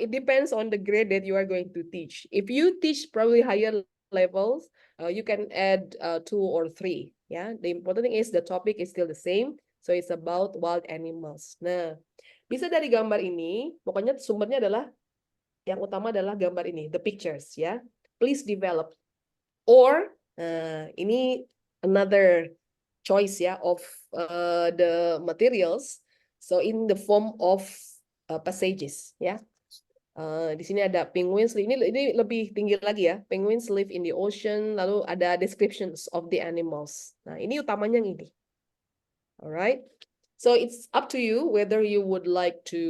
It depends on the grade that you are going to teach. If you teach probably higher levels, you can add 2 or 3. Ya, the important thing is the topic is still the same. So it's about wild animals. Nah, bisa dari gambar ini, pokoknya sumbernya adalah yang utama adalah gambar ini, the pictures ya. Please develop. Or ini another choice ya of the materials. So in the form of passages ya. Di sini ada penguins. Ini lebih tinggi lagi ya. Penguins live in the ocean. Lalu ada descriptions of the animals. Nah ini utamanya yang ini. Alright. So it's up to you whether you would like to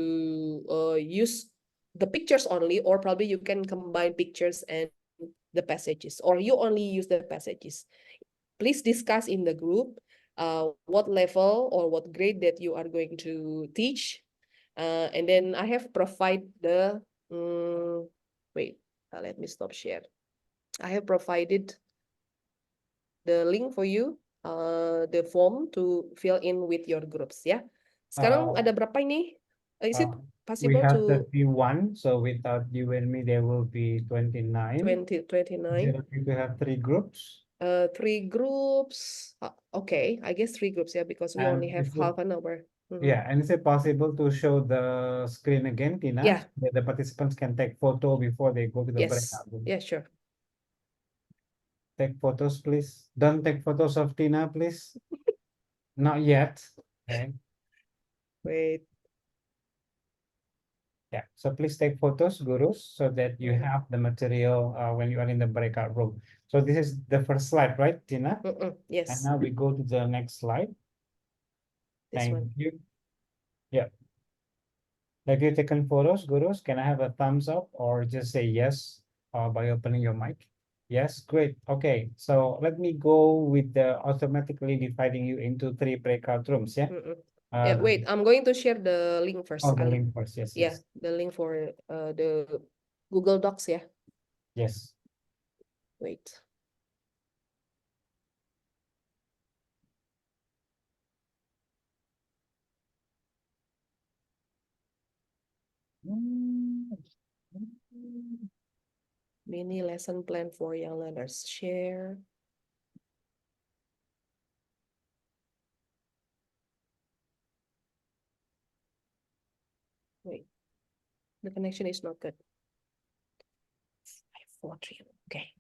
use the pictures only, or probably you can combine pictures and the passages, or you only use the passages. Please discuss in the group what level or what grade that you are going to teach. And then I have provided the, let me stop share. I have provided the link for you, the form to fill in with your groups ya. Sekarang ada berapa ini? Is it possible we have to 31, so without you and me there will be 29. 29. We have 3 groups. 3 groups. Okay, I guess 3 groups yeah, because we only have half an hour. Yeah, and is it possible to show the screen again, Tina? Yeah. That the participants can take photo before they go to the breakout room. Yeah, sure. Take photos, please. Don't take photos of Tina, please. Not yet. Okay. Wait. Yeah, so please take photos, gurus, so that you have the material when you are in the breakout room. So this is the first slide, right, Tina? Yes. And now we go to the next slide. This Thank one. you. Yeah. Have you taken photos, gurus? Can I have a thumbs up or just say yes by opening your mic? Yes, great. Okay, so let me go with the automatically dividing you into 3 breakout rooms. Yeah. Yeah, wait, I'm going to share the link first. Oh, the link first. Yes. Yeah, Yes. the link for the Google Docs. Yeah. Yes. Wait. Mini lesson plan for young learners. Share. Wait, the connection is not good. 5, 4, 3. Okay.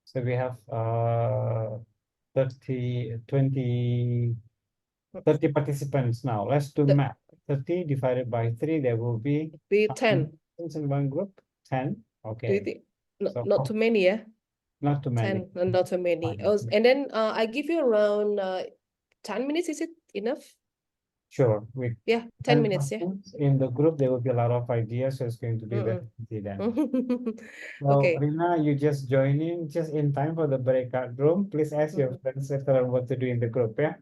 So we have 30 participants now. Let's do math. 30 divided by 3, there will be 10 in one group. 10. Do you Okay. think So not too many, yeah? not too many. 10, not too many. Fine. Oh, and then I give you around 10 minutes. Is it enough? Sure. With Yeah, 10 minutes, yeah. in the group, there will be a lot of ideas, so it's going to be very easy then. So, Okay. Rina, you just join in just in time for the breakout room. Please ask your friends later on what to do in the group, yeah?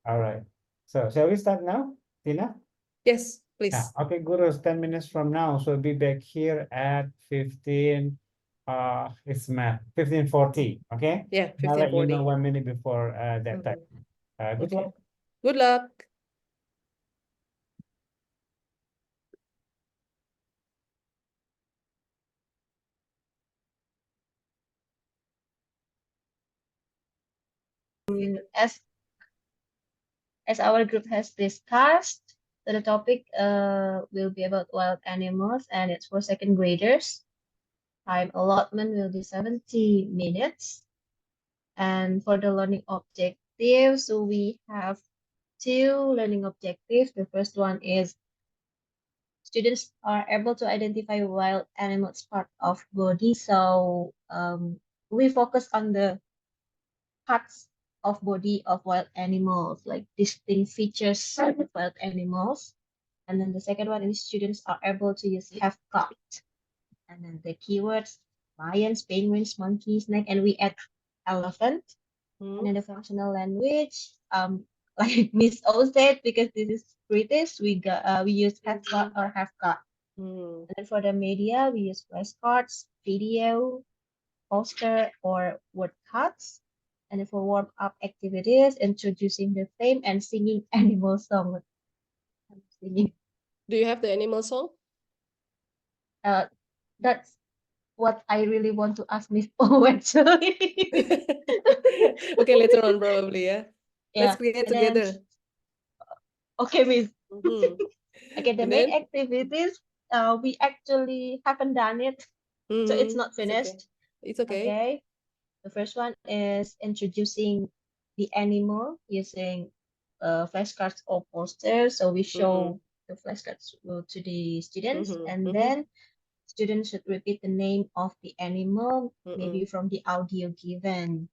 All right. So, shall we start now, Tina? Yes, please. Yeah. Okay, gurus, 10 minutes from now. So, we'll be back here at 15, it's math, 15:40, okay? Yeah, I'll let you 15:40. know 1 minute before that time. Good Okay. luck. Good luck. As our group has discussed, the topic will be about wild animals, and it's for second graders. Time allotment will be 70 minutes. And for the learning objectives, so we have 2 learning objectives. The first one is students are able to identify wild animals part of body. So we focus on the parts of body of wild animals, like distinct features of wild animals. And then the second one is students are able to use have got. And then the keywords, lions, penguins, monkeys, snake, and we add elephant. And then the functional language, like Miss O said, because this is British, we use have got or have got. And then for the media, we use flashcards, video, poster, or word cards. And for warm-up activities, introducing the theme and singing animal song. Singing. Do you have the animal song? That's what I really want to ask Miss O actually. Okay, later on probably, yeah. Let's Yeah, create and then together. okay, Miss. Mhm. Okay, the And main then? activities, we actually haven't done it, so it's not It's okay. finished. It's okay. Okay. The first one is introducing the animal using flashcards or posters. So we show the flashcards to the students, and then students should repeat the name of the animal, maybe from the audio given.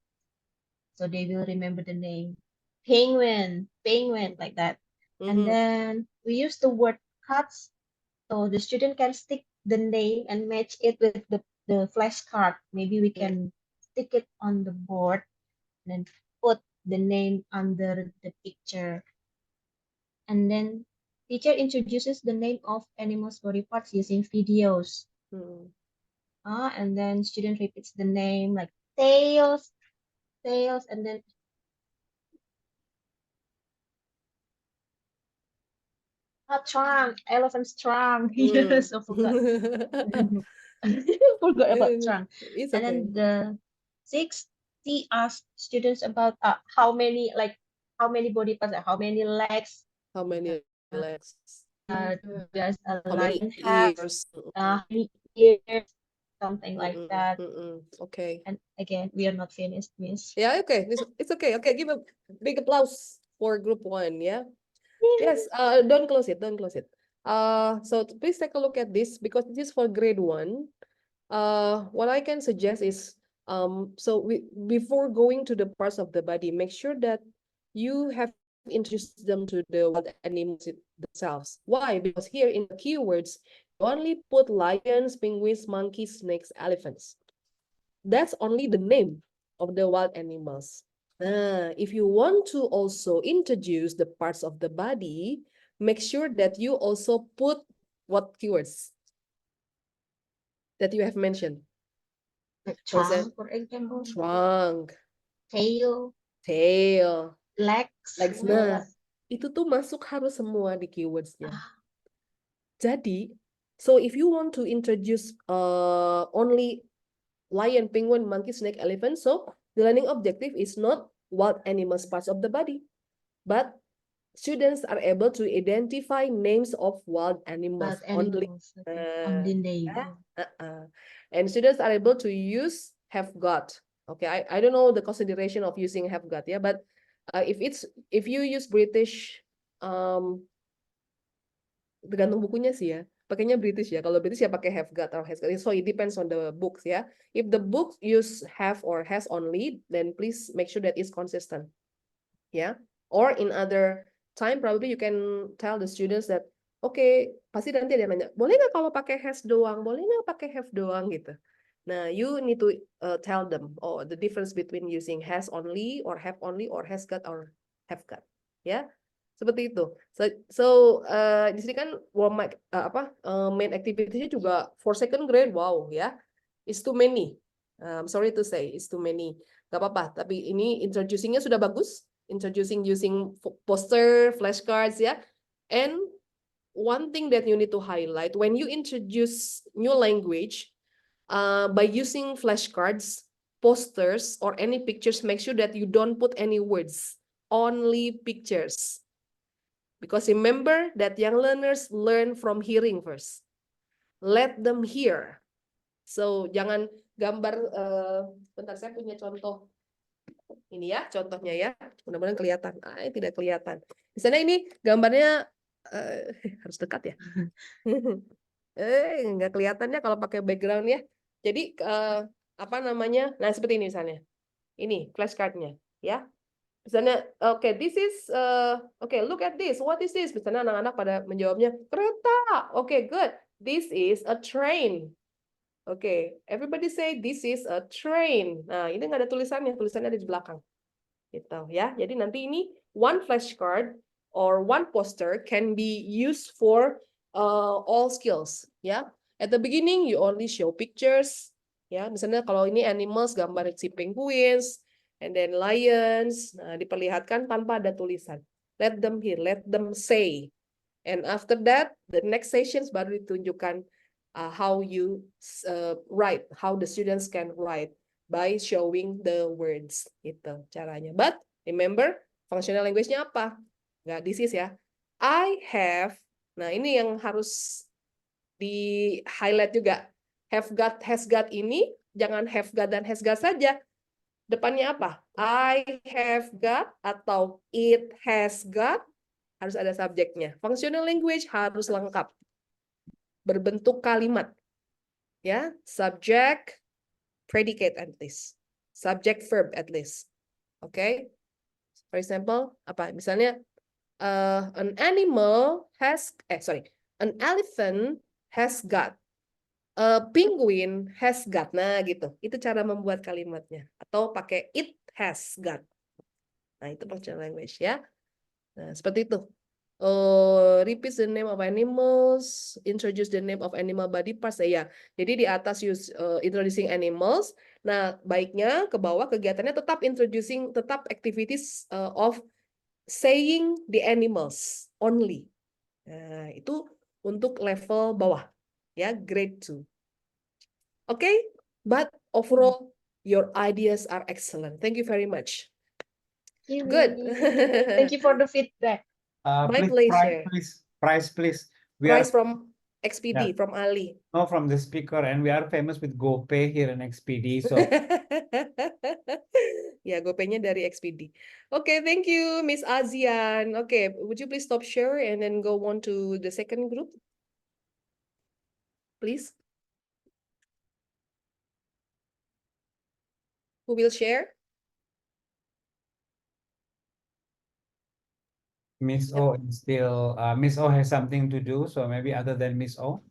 So they will remember the name. Penguin, penguin, like that. And then we use the word cuts, so the student can stick the name and match it with the flashcard. Maybe we can stick it on the board and then put the name under the picture. And then teacher introduces the name of animals' body parts using videos. And then student repeats the name like tails, tails, and then trunk, elephant's trunk. Yes, I forgot. Forgot about trunk. It's And okay. then the sixth, he asked students about how many body parts, how many legs, How many legs? does a How many lion have, ears? how many ears, something like that. Okay. And again, we are not finished, Miss. Yeah, okay. It's okay. Okay, give a big applause for group 1, yeah? Yes, don't close it, don't close it. So please take a look at this because this is for grade 1. What I can suggest is, so before going to the parts of the body, make sure that you have introduced them to the wild animals themselves. Why? Because here in the keywords, you only put lions, penguins, monkeys, snakes, elephants. That's only the name of the wild animals. If you want to also introduce the parts of the body, make sure that you also put what keywords that you have mentioned. Like For trunk, for example. Trunk, Tail, legs. legs. Nah, itu tuh masuk harus semua di keywordsnya. Jadi, so if you want to introduce only lion, penguin, monkey, snake, elephant, so the learning objective is not wild animals parts of the body, but students are able to identify names of wild animals only. And students are able to use have got. Okay, I don't know the consideration of using have got, yeah, but if you use British, tergantung bukunya sih ya. Pakainya British ya. Kalau British ya pakai have got or has got. So it depends on the books ya. If the book use have or has only, then please make sure that it's consistent. Yeah. Or in other time probably you can tell the students that okay, pasti nanti ada yang nanya, boleh nggak kalau pakai has doang? Boleh nggak pakai have doang gitu. Nah, you need to tell them the difference between using has only or has got or have got. Ya. Seperti itu. So di sini kan main activity-nya juga for second grade, wow ya. It's too many. I'm sorry to say, it's too many. Gak apa-apa, tapi ini introducing-nya sudah bagus. Introducing using poster, flashcards ya. And one thing that you need to highlight, when you introduce new language, by using flashcards, posters, or any pictures, make sure that you don't put any words, only pictures. Because remember that young learners learn from hearing first. Let them hear. So jangan gambar, bentar saya punya contoh. Ini ya contohnya ya, mudah-mudahan kelihatan. Tidak kelihatan. Misalnya ini gambarnya harus dekat ya. Nggak kelihatannya kalau pakai background ya. Jadi nah seperti ini misalnya. Ini flashcardnya ya. Misalnya, okay, this is, okay, look at this. What is this? Misalnya anak-anak pada menjawabnya, kereta. Okay, good. This is a train. Okay, everybody say this is a train. Nah, ini nggak ada tulisannya. Tulisannya ada di belakang. Gitu ya. Jadi nanti ini one flashcard or one poster can be used for all skills. Ya. At the beginning, you only show pictures. Ya, misalnya kalau ini animals, gambar si penguins. And then lions, nah, diperlihatkan tanpa ada tulisan. Let them hear, let them say. And after that, the next sessions baru ditunjukkan how you write, how the students can write by showing the words. Itu caranya. But remember, functional language-nya apa? Nggak this is ya. I have, nah ini yang harus di-highlight juga. Have got, has got ini, jangan have got dan has got saja. Depannya apa? I have got atau it has got, harus ada subjeknya. Functional language harus lengkap. Berbentuk kalimat. Ya, subject, predicate at least. Subject, verb at least. Oke. Okay? For example, apa? Misalnya, an animal has, an elephant has got. A penguin has got. Nah, gitu. Itu cara membuat kalimatnya. Atau pakai it has got. Nah, itu functional language ya. Nah, seperti itu. Repeat the name of animals, introduce the name of animal body parts. Ya, jadi di atas use introducing animals. Nah, baiknya ke bawah kegiatannya tetap introducing, tetap activities of saying the animals only. Nah, itu untuk level bawah. Ya, grade 2. Okay, but overall your ideas are excellent. Thank you very much. Good. Thank you for the feedback. My Please, pleasure. prize, please. Prize from XPD, from Ali. No, from the speaker, and we are famous with GoPay here in XPD. So ya, GoPay-nya dari XPD. Okay, thank you, Miss Azian. Okay, would you please stop share and then go on to the second group, please? Who will share? Miss O is still, Miss O has something to do, so maybe other than Miss O.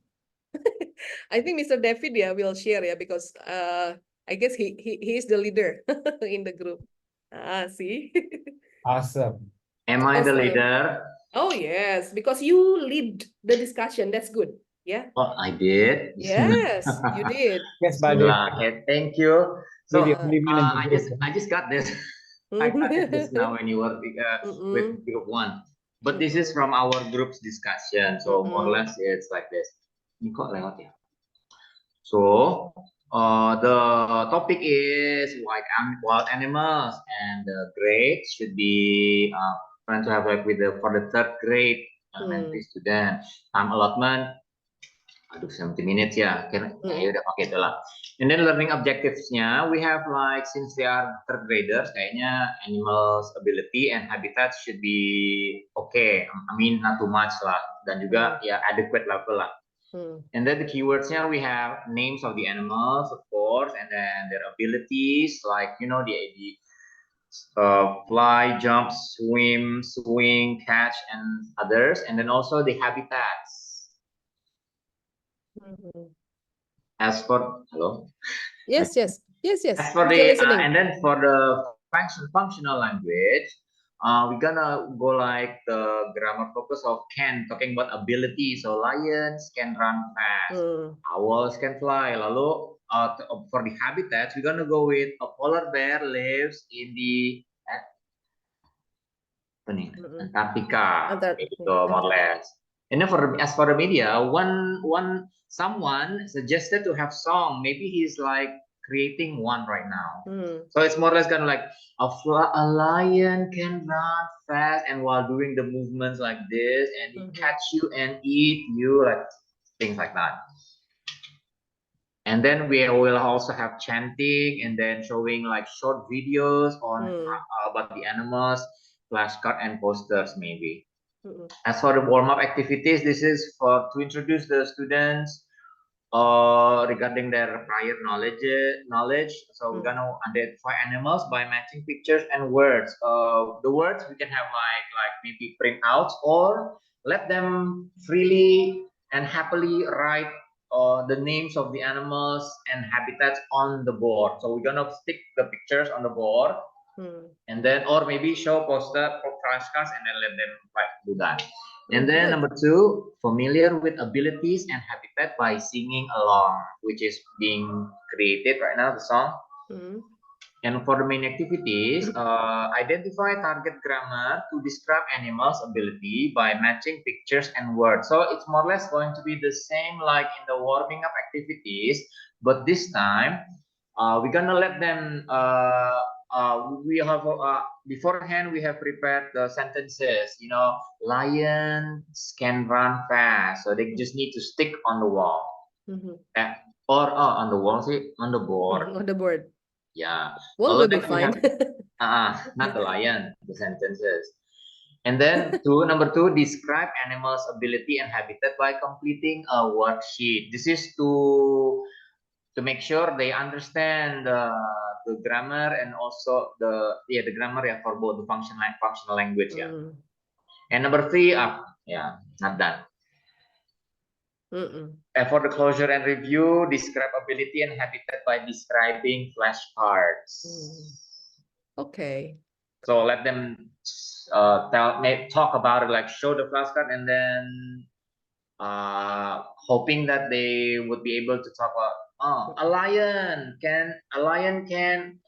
I think Mr. David will share because I guess he is the leader in the group. See. Awesome. Am I the leader? Oh yes, because you lead the discussion. That's good. Yeah. Oh, I did. Yes, you did. Yes, buddy. Thank you. So I just got this. I got this now when you were with group 1. But this is from our group's discussion. So more or less it's like this. Ini kok lewat ya? So the topic is wild animals, and the grade should be trying to have like for the 3rd grade elementary student. Time allotment, 70 minutes ya. Ya udah pakai itu lah. And then learning objectives-nya, we have like, since they are 3rd graders, kayaknya animals ability and habitat should be okay. I mean not too much lah, dan juga ya adequate level lah. And then the keywords-nya, we have names of the animals, of course, and then their abilities, like, you know, the fly, jump, swim, swing, catch, and others. And then also the habitats. As for, hello? Yes. As for and then for the functional language, we're gonna go like the grammar focus of can, talking about ability. So lions can run fast, owls can fly. Lalu for the habitats, we're gonna go with a polar bear lives in the Antarctica, more or less. And then as for the media, someone suggested to have song. Maybe he's like creating one right now. So it's more or less kind of like a lion can run fast, and while doing the movements like this, and he catch you and eat you, like things like that. And then we will also have chanting, and then showing like short videos on about the animals, flashcard and posters maybe. As for the warm-up activities, this is to introduce the students regarding their prior knowledge. So we're gonna identify animals by matching pictures and words. The words we can have like maybe printouts, or let them freely and happily write the names of the animals and habitats on the board. So we're gonna stick the pictures on the board, and then, or maybe show poster or flashcards, and then let them like do that. And then number 2, familiar with abilities and habitat by singing along, which is being created right now, the song. And for the main activities, identify target grammar to describe animals' ability by matching pictures and words. So it's more or less going to be the same like in the warming up activities, but this time we're gonna let them. We have beforehand we have prepared the sentences. You know, lions can run fast, so they just need to stick on the wall, or on the wall, see, on the board. On the board. Yeah. Well, Lalu will be then we have, fine. not the lion, the sentences. And then number two, describe animals' ability and habitat by completing a worksheet. This is to make sure they understand the grammar and also the grammar for both the functional language. Yeah. And number three, not done. For the closure and review, describe ability and habitat by describing flashcards. Okay. So let them talk about it, like show the flashcard, and then hoping that they would be able to talk about a lion can,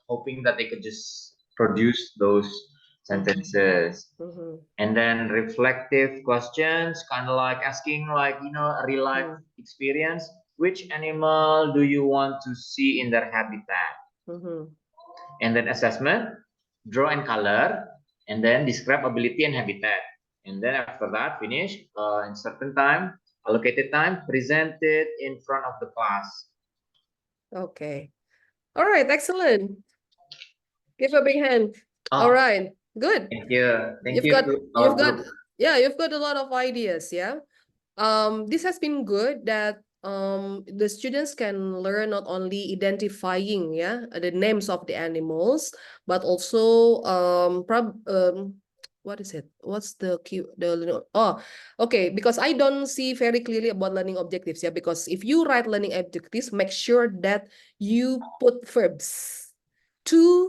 hoping that they could just produce those sentences. And then reflective questions, kind of like asking, like, you know, a real life experience. Which animal do you want to see in their habitat? And then assessment, draw and color, and then describe ability and habitat. And then after that, finish in certain time, allocated time, present it in front of the class. Okay. All right, excellent. Give a big hand. All right, good. Thank you. You've got a lot of ideas, yeah. This has been good that the students can learn not only identifying the names of the animals, but also what is it? What's the key? Okay, because I don't see very clearly about learning objectives, because if you write learning objectives, make sure that you put verbs to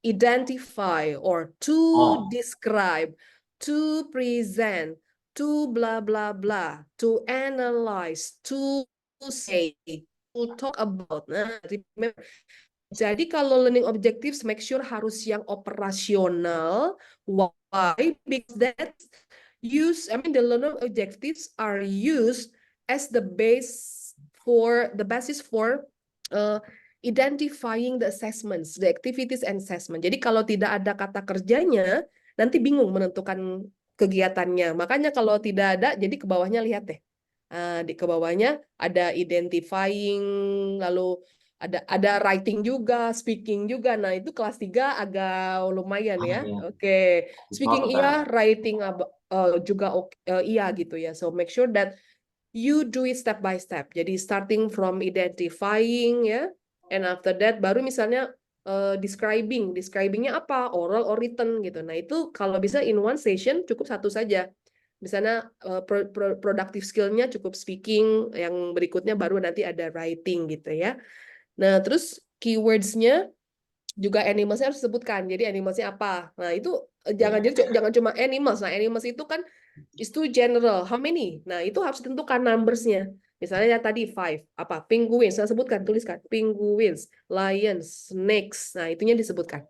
identify or to describe, to present, to blah blah blah, to analyze, to say, to talk about. Nah, remember. Jadi kalau learning objectives, make sure harus yang operasional. Why? Because that's the learning objectives are used as the basis for identifying the assessments, the activities and assessment. Jadi kalau tidak ada kata kerjanya, nanti bingung menentukan kegiatannya. Makanya kalau tidak ada, jadi ke bawahnya lihat deh. Di ke bawahnya ada identifying, lalu ada writing juga, speaking juga. Nah, itu kelas 3 agak lumayan ya. Oke. Speaking iya, writing juga iya gitu ya. So make sure that you do it step by step. Jadi starting from identifying ya. And after that baru misalnya describingnya apa, oral or written gitu. Nah itu kalau bisa in one session cukup satu saja. Misalnya productive skill-nya cukup speaking, yang berikutnya baru nanti ada writing gitu ya. Nah terus keywords-nya juga animals-nya harus disebutkan. Jadi animals-nya apa? Nah itu jangan cuma animals. Nah animals itu kan is too general. How many? Nah itu harus ditentukan numbers-nya. Misalnya tadi 5, apa? Penguins, saya sebutkan, tuliskan. Penguins, lions, snakes. Nah, itunya disebutkan.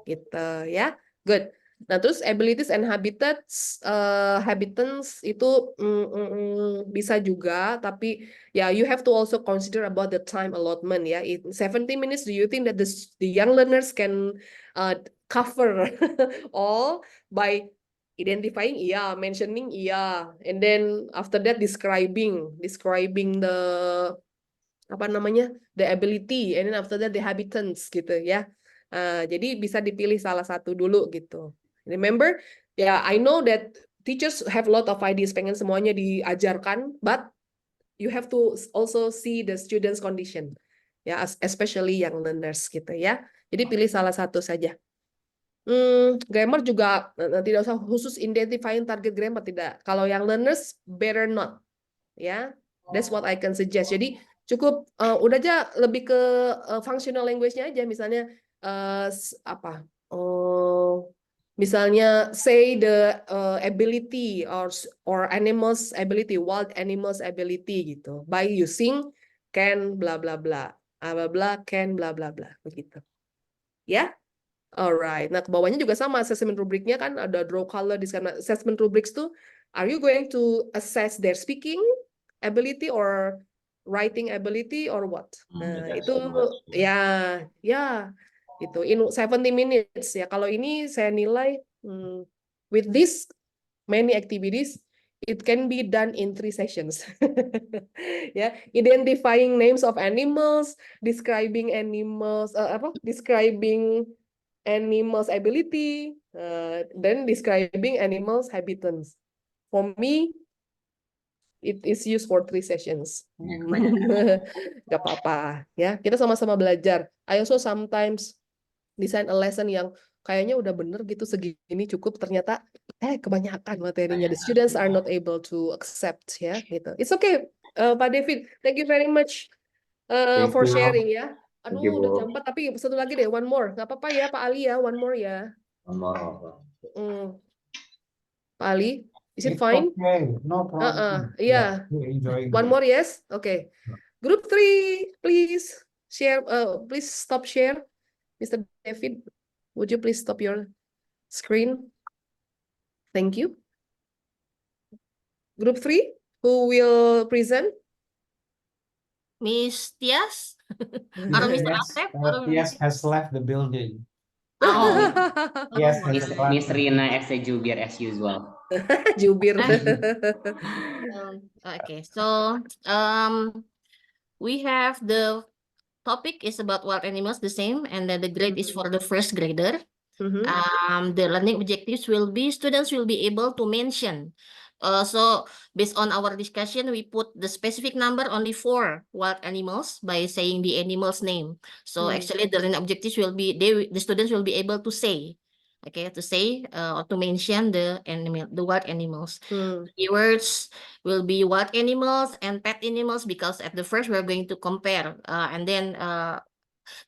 Gitu ya. Good. Nah, terus abilities and habitats, habitants itu bisa juga, tapi ya you have to also consider about the time allotment ya. In 70 minutes, do you think that the young learners can cover all by identifying, mentioning, and then after that describing the the ability, and then after that the habitants gitu ya. Jadi bisa dipilih salah satu dulu gitu. Remember, I know that teachers have a lot of ideas, pengen semuanya diajarkan, but you have to also see the students' condition, ya, especially young learners gitu ya. Jadi pilih salah satu saja. Grammar juga tidak usah khusus identifying target grammar, tidak. Kalau yang learners better not, ya. That's what I can suggest. Jadi cukup udah aja lebih ke functional language-nya aja, misalnya misalnya say the ability or animals ability, wild animals ability gitu, by using can bla bla bla, bla bla can bla bla bla begitu. Ya. Alright. Nah, ke bawahnya juga sama assessment rubriknya kan ada draw color di sana. Assessment rubrics tuh, are you going to assess their speaking ability or writing ability or what? Nah, itu ya itu in 70 minutes ya. Kalau ini saya nilai with this many activities it can be done in 3 sessions. Ya, identifying names of animals, describing animals describing animals ability, then describing animals habitats. For me, it is used for 3 sessions. Gak apa-apa ya. Kita sama-sama belajar. I also sometimes design a lesson yang kayaknya udah bener gitu segini cukup, ternyata kebanyakan materinya. The students are not able to accept ya gitu. It's okay, Pak David. Thank you very much for sharing ya. Aduh, udah jam 4, tapi satu lagi deh, one more. Nggak apa-apa ya, Pak Ali ya, one more ya. One more. Pak Ali, is it It's fine? okay, no problem. Yeah. We're enjoying One more, yes? Okay. Group 3, please share. Please stop share. Mr. David, would you please stop your screen? Thank you. Group 3, who will present? Miss Tias? Or Mr. Asep? Tias has left the building. Oh, Yes, Miss Rina as a Jubir as usual. Jubir. Okay, so we have the topic is about wild animals, the same, and then the grade is for the first grader. The learning objectives will be students will be able to mention. So based on our discussion, we put the specific number only 4 wild animals by saying the animal's name. So actually, the learning objectives will be the students will be able to say, okay, to say or to mention the wild animals. Keywords will be wild animals and pet animals, because at the first we're going to compare and then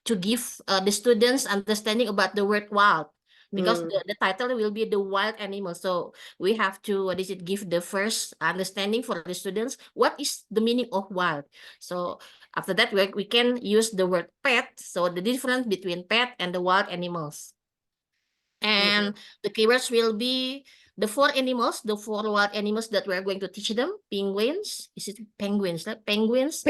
to give the students understanding about the word wild, because the title will be the wild animal. So we have to give the first understanding for the students what is the meaning of wild. So after that we can use the word pet, so the difference between pet and the wild animals. And the keywords will be the 4 animals, the 4 wild animals that we're going to teach them. Penguins. Is it penguins? Penguins.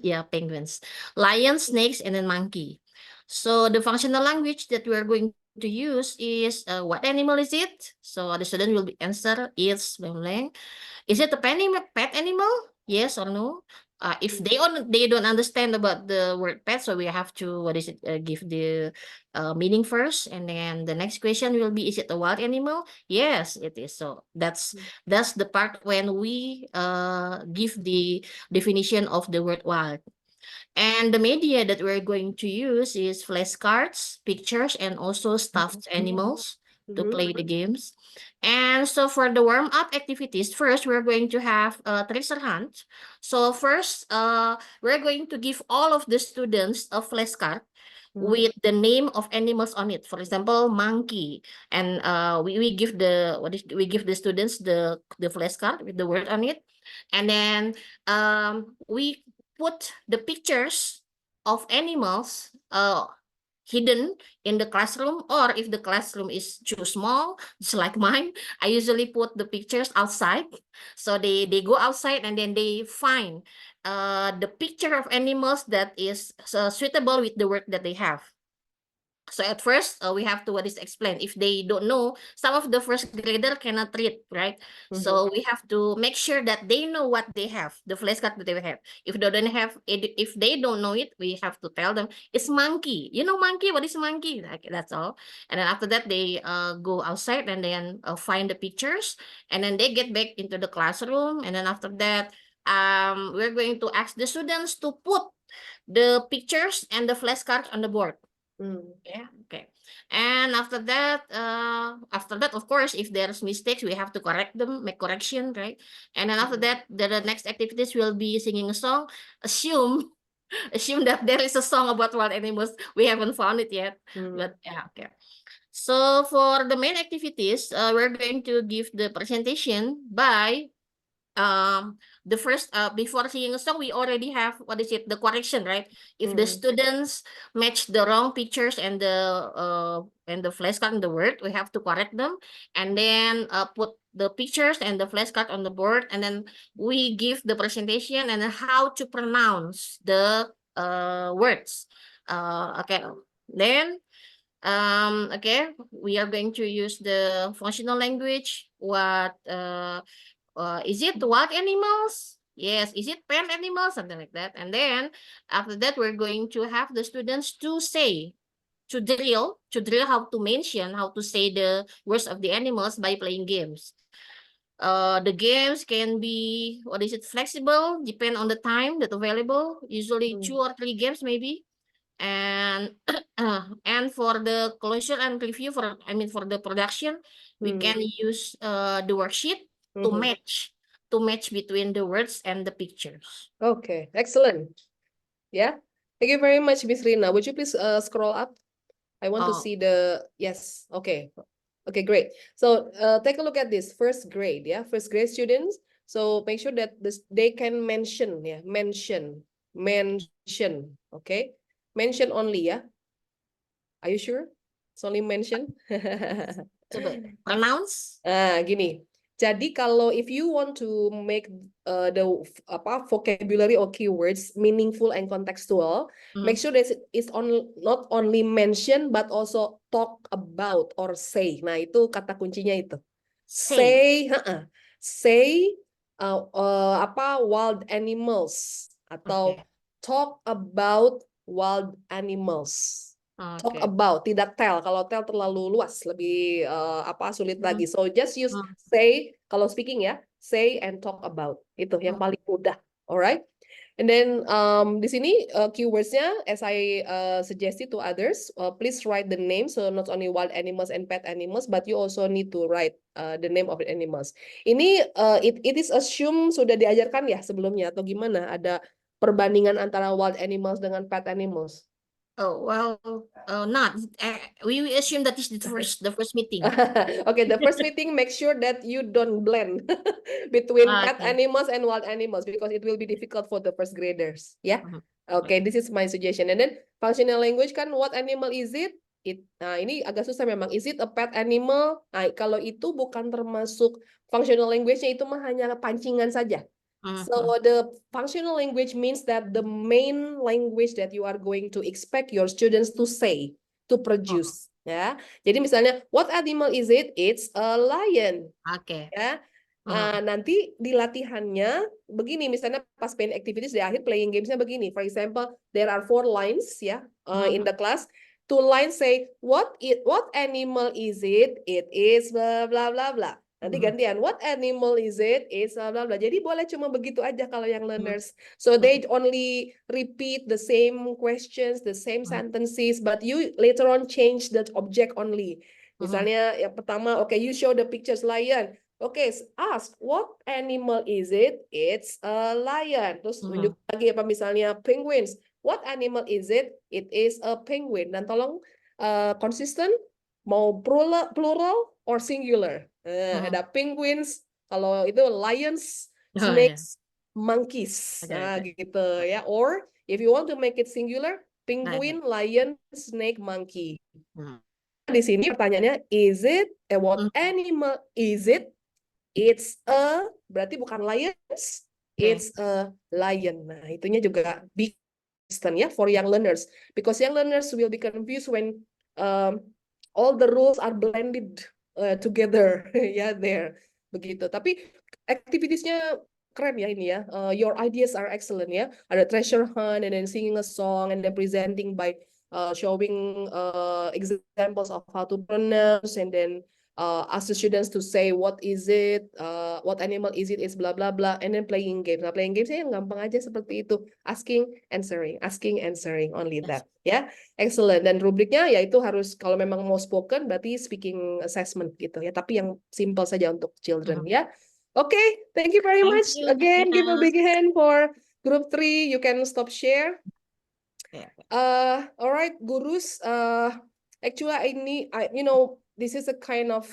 Yeah, penguins. Lions, snakes, and then monkey. So the functional language that we're going to use is what animal is it? So the student will answer is it a pet animal? Yes or no? If they don't understand about the word pet, so we have to give the meaning first, and then the next question will be, is it a wild animal? Yes, it is. So that's the part when we give the definition of the word wild. And the media that we're going to use is flashcards, pictures, and also stuffed animals to play the games. And so for the warm-up activities, first we're going to have a treasure hunt. So first, we're going to give all of the students a flashcard with the name of animals on it. For example, monkey, and we give the students the flashcard with the word on it, and then we put the pictures of animals hidden in the classroom, or if the classroom is too small, just like mine, I usually put the pictures outside. So they go outside and then they find the picture of animals that is suitable with the work that they have. So at first, we have to explain. If they don't know, some of the first grader cannot read, right? So we have to make sure that they know what they have, the flashcard that they have. If they don't know it, we have to tell them it's monkey. You know monkey? What is monkey? Like, that's all. And then after that, they go outside and then find the pictures, and then they get back into the classroom. And then after that, we're going to ask the students to put the pictures and the flashcards on the board. Yeah, okay. And after that, of course, if there's mistakes, we have to correct them, make correction, right? And then after that, the next activities will be singing a song. Assume that there is a song about wild animals. We haven't found it yet, but yeah, okay. So for the main activities, we're going to give the presentation by the first before singing a song, we already have the correction, right? If the students match the wrong pictures and the flashcard in the word, we have to correct them, and then put the pictures and the flashcard on the board, and then we give the presentation and how to pronounce the words. Okay, then okay, we are going to use the functional language. What is it wild animals? Yes. Is it pet animals? Something like that. And then after that, we're going to have the students to say, to drill how to mention, how to say the words of the animals by playing games. The games can be, flexible, depend on the time that available, usually 2 or 3 games maybe. And and for the closure and review, for the production, we can use the worksheet to match between the words and the pictures. Okay, excellent. Yeah, thank you very much, Miss Rina. Would you please scroll up? I want to see the, yes, okay. Okay, great. So take a look at this first grade, yeah, first grade students. So make sure that they can mention, yeah, mention, okay, mention only, yeah. Are you sure? It's only mention. Coba pronounce. Gini. Jadi kalau if you want to make the vocabulary or keywords meaningful and contextual, make sure that it's not only mention but also talk about or say. Nah, itu kata kuncinya itu. Say wild animals atau talk about wild animals. Talk about, tidak tell. Kalau tell terlalu luas, lebih sulit lagi. So just use say, kalau speaking ya, say and talk about. Itu yang paling mudah. Alright? And then di sini keywordsnya, as I suggested to others, please write the name. So not only wild animals and pet animals, but you also need to write the name of the animals. Ini it is assumed sudah diajarkan ya sebelumnya atau gimana? Ada perbandingan antara wild animals dengan pet animals? Oh, well, not. We assume that is the first meeting. Okay, the first meeting, make sure that you don't blend between pet animals and wild animals because it will be difficult for the first graders. Yeah. Okay, this is my suggestion. And then functional language kan, what animal is it? Nah, ini agak susah memang. Is it a pet animal? Nah, kalau itu bukan termasuk functional language-nya, itu mah hanya pancingan saja. So the functional language means that the main language that you are going to expect your students to say, to produce. Ya, jadi misalnya, what animal is it? It's a lion. Oke. Ya, nanti di latihannya begini, misalnya pas paint activities di akhir playing gamesnya begini. For example, there are 4 lines ya in the class. 2 lines say what animal is it? It is blah blah blah blah. Nanti gantian, what animal is it? It's blah blah blah. Jadi boleh cuma begitu aja kalau yang learners. So they only repeat the same questions, the same sentences, but you later on change the object only. Misalnya yang pertama, okay, you show the pictures lion. Okay, ask what animal is it? It's a lion. Terus tunjuk lagi apa misalnya penguins. What animal is it? It is a penguin. Dan tolong konsisten, mau plural or singular. Ada penguins, kalau itu lions, snakes, monkeys. Nah, gitu ya. Or if you want to make it singular, penguin, lion, snake, monkey. Di sini pertanyaannya, is it what animal is it? It's a, berarti bukan lions, it's a lion. Nah, itunya juga big ya for young learners, because young learners will be confused when all the rules are blended together ya there begitu. Tapi activitiesnya keren ya ini ya. Your ideas are excellent ya. Ada treasure hunt and then singing a song and then presenting by showing examples of how to pronounce and then ask the students to say what is it, what animal is it, is blah blah blah, and then playing games. Nah, playing gamesnya yang gampang aja seperti itu, asking, answering, only that. Ya, excellent. Dan rubriknya yaitu harus kalau memang mau spoken berarti speaking assessment gitu ya. Tapi yang simple saja untuk children ya. Okay, thank you very much. Again, give a big hand for group 3. You can stop share. Alright, gurus. Actually, this is a kind of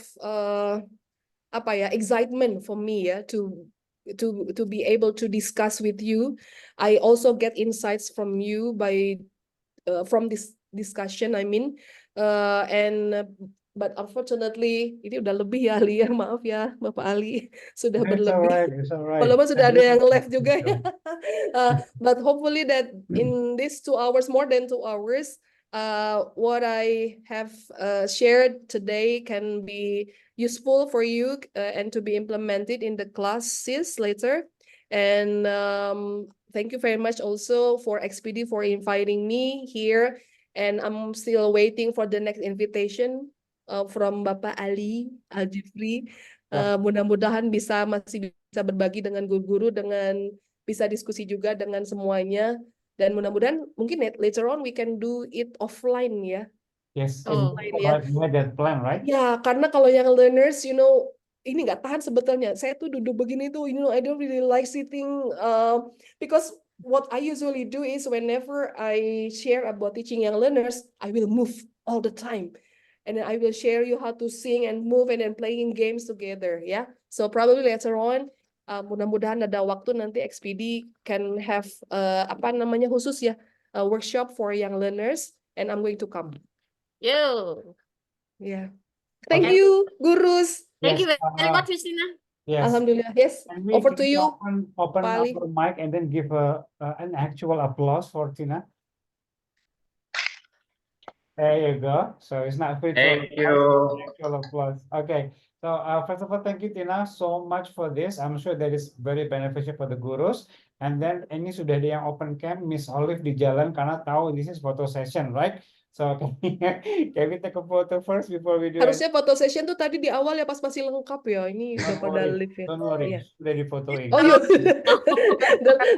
excitement for me ya to to be able to discuss with you. I also get insights from you by from this discussion, I mean, but unfortunately ini udah lebih ya Ali ya, maaf ya Bapak Ali sudah berlebih. It's all right. Walaupun sudah ada yang left juga ya. But hopefully that in these 2 hours, more than 2 hours, what I have shared today can be useful for you and to be implemented in the classes later. And thank you very much also for XPD for inviting me here. And I'm still waiting for the next invitation from Bapak Ali Aljufri. Mudah-mudahan masih bisa berbagi dengan guru-guru, dengan bisa diskusi juga dengan semuanya. Dan mudah-mudahan mungkin later on we can do it offline ya. Yes, Offline ya. you had that plan, right? Ya, karena kalau yang learners, ini nggak tahan sebetulnya. Saya tuh duduk begini tuh, I don't really like sitting because what I usually do is whenever I share about teaching young learners, I will move all the time. And then I will share you how to sing and move and then playing games together, ya. So probably later on, mudah-mudahan ada waktu nanti XPD can have khusus ya, workshop for young learners, and I'm going to come. Yo. Yeah. Thank you, gurus. Thank you very much, Christina. Yes. Alhamdulillah. Yes. Over to you. Open Pak Ali. our mic and then give an actual applause for Tina. There you go. So it's not virtual. Thank you. Actual applause. Okay. So first of all, thank you Tina so much for this. I'm sure that is very beneficial for the gurus. And then ini sudah ada yang open cam, Miss Olive di jalan karena tahu this is photo session, right? So can we take a photo first before we do Harusnya foto session tuh tadi di awal ya pas masih lengkap ya. Ini udah pada live ya. Don't worry, Iya. sudah difotoin. Oh iya.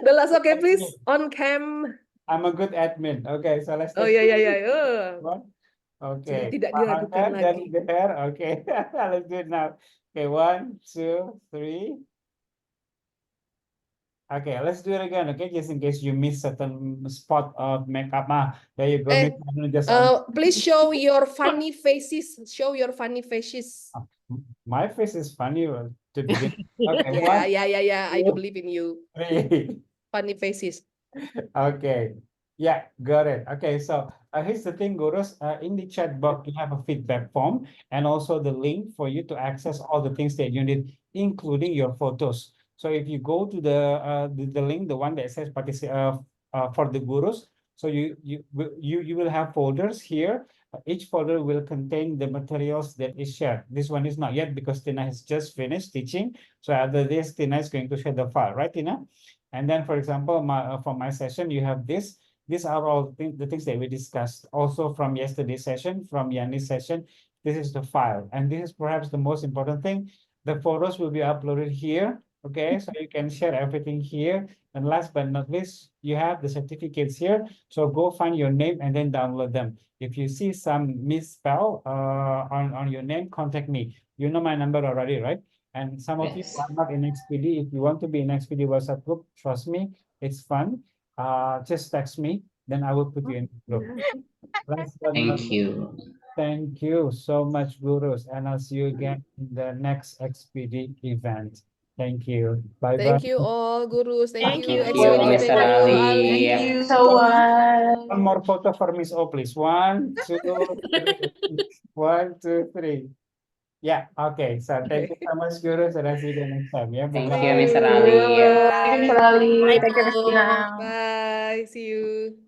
The last, okay, please on cam. I'm a good admin. Okay, so let's Oh take iya. one. Sudah Okay. tidak diragukan Dari lagi. there. Okay. Let's do it now. Okay, 1, 2, 3. Okay, let's do it again. Okay, just in case you miss certain spot of makeup. There you go. Miss, Please show your funny faces. Show your funny faces. my face is funny to begin. Okay, Yeah. I do believe in you. 3. Funny faces. Okay. Yeah, got it. Okay, so here's the thing, gurus. In the chat box, you have a feedback form and also the link for you to access all the things that you need, including your photos. So if you go to the link, the one that says for the gurus, so you will have folders here. Each folder will contain the materials that is shared. This one is not yet because Tina has just finished teaching. So after this, Tina is going to share the file, right, Tina? And then, for example, for my session, you have this. These are all the things that we discussed. Also from yesterday's session, from Yanni's session, this is the file. And this is perhaps the most important thing. The photos will be uploaded here. Okay, so you can share everything here. And last but not least, you have the certificates here. So go find your name and then download them. If you see some misspell on your name, contact me. You know my number already, right? And some of you are not in XPD. If you want to be in XPD WhatsApp group, trust me, it's fun. Just text me, then I will put you in the group. Thank you. Thank you so much, gurus. And I'll see you again in the next XPD event. Thank you. Bye-bye. Thank you all, gurus. Thank you, Thank you, XPD. Mr. Ali. Thank you so much. One more photo for Miss O, please. 1, 2, 3. 1, 2, 3. Yeah, okay. So thank you so much, gurus. And I'll see you next time. Yeah, Thank bye-bye. you, Mr. Ali. Thank you, Mr. Ali. Thank you, Christina. Bye. See you.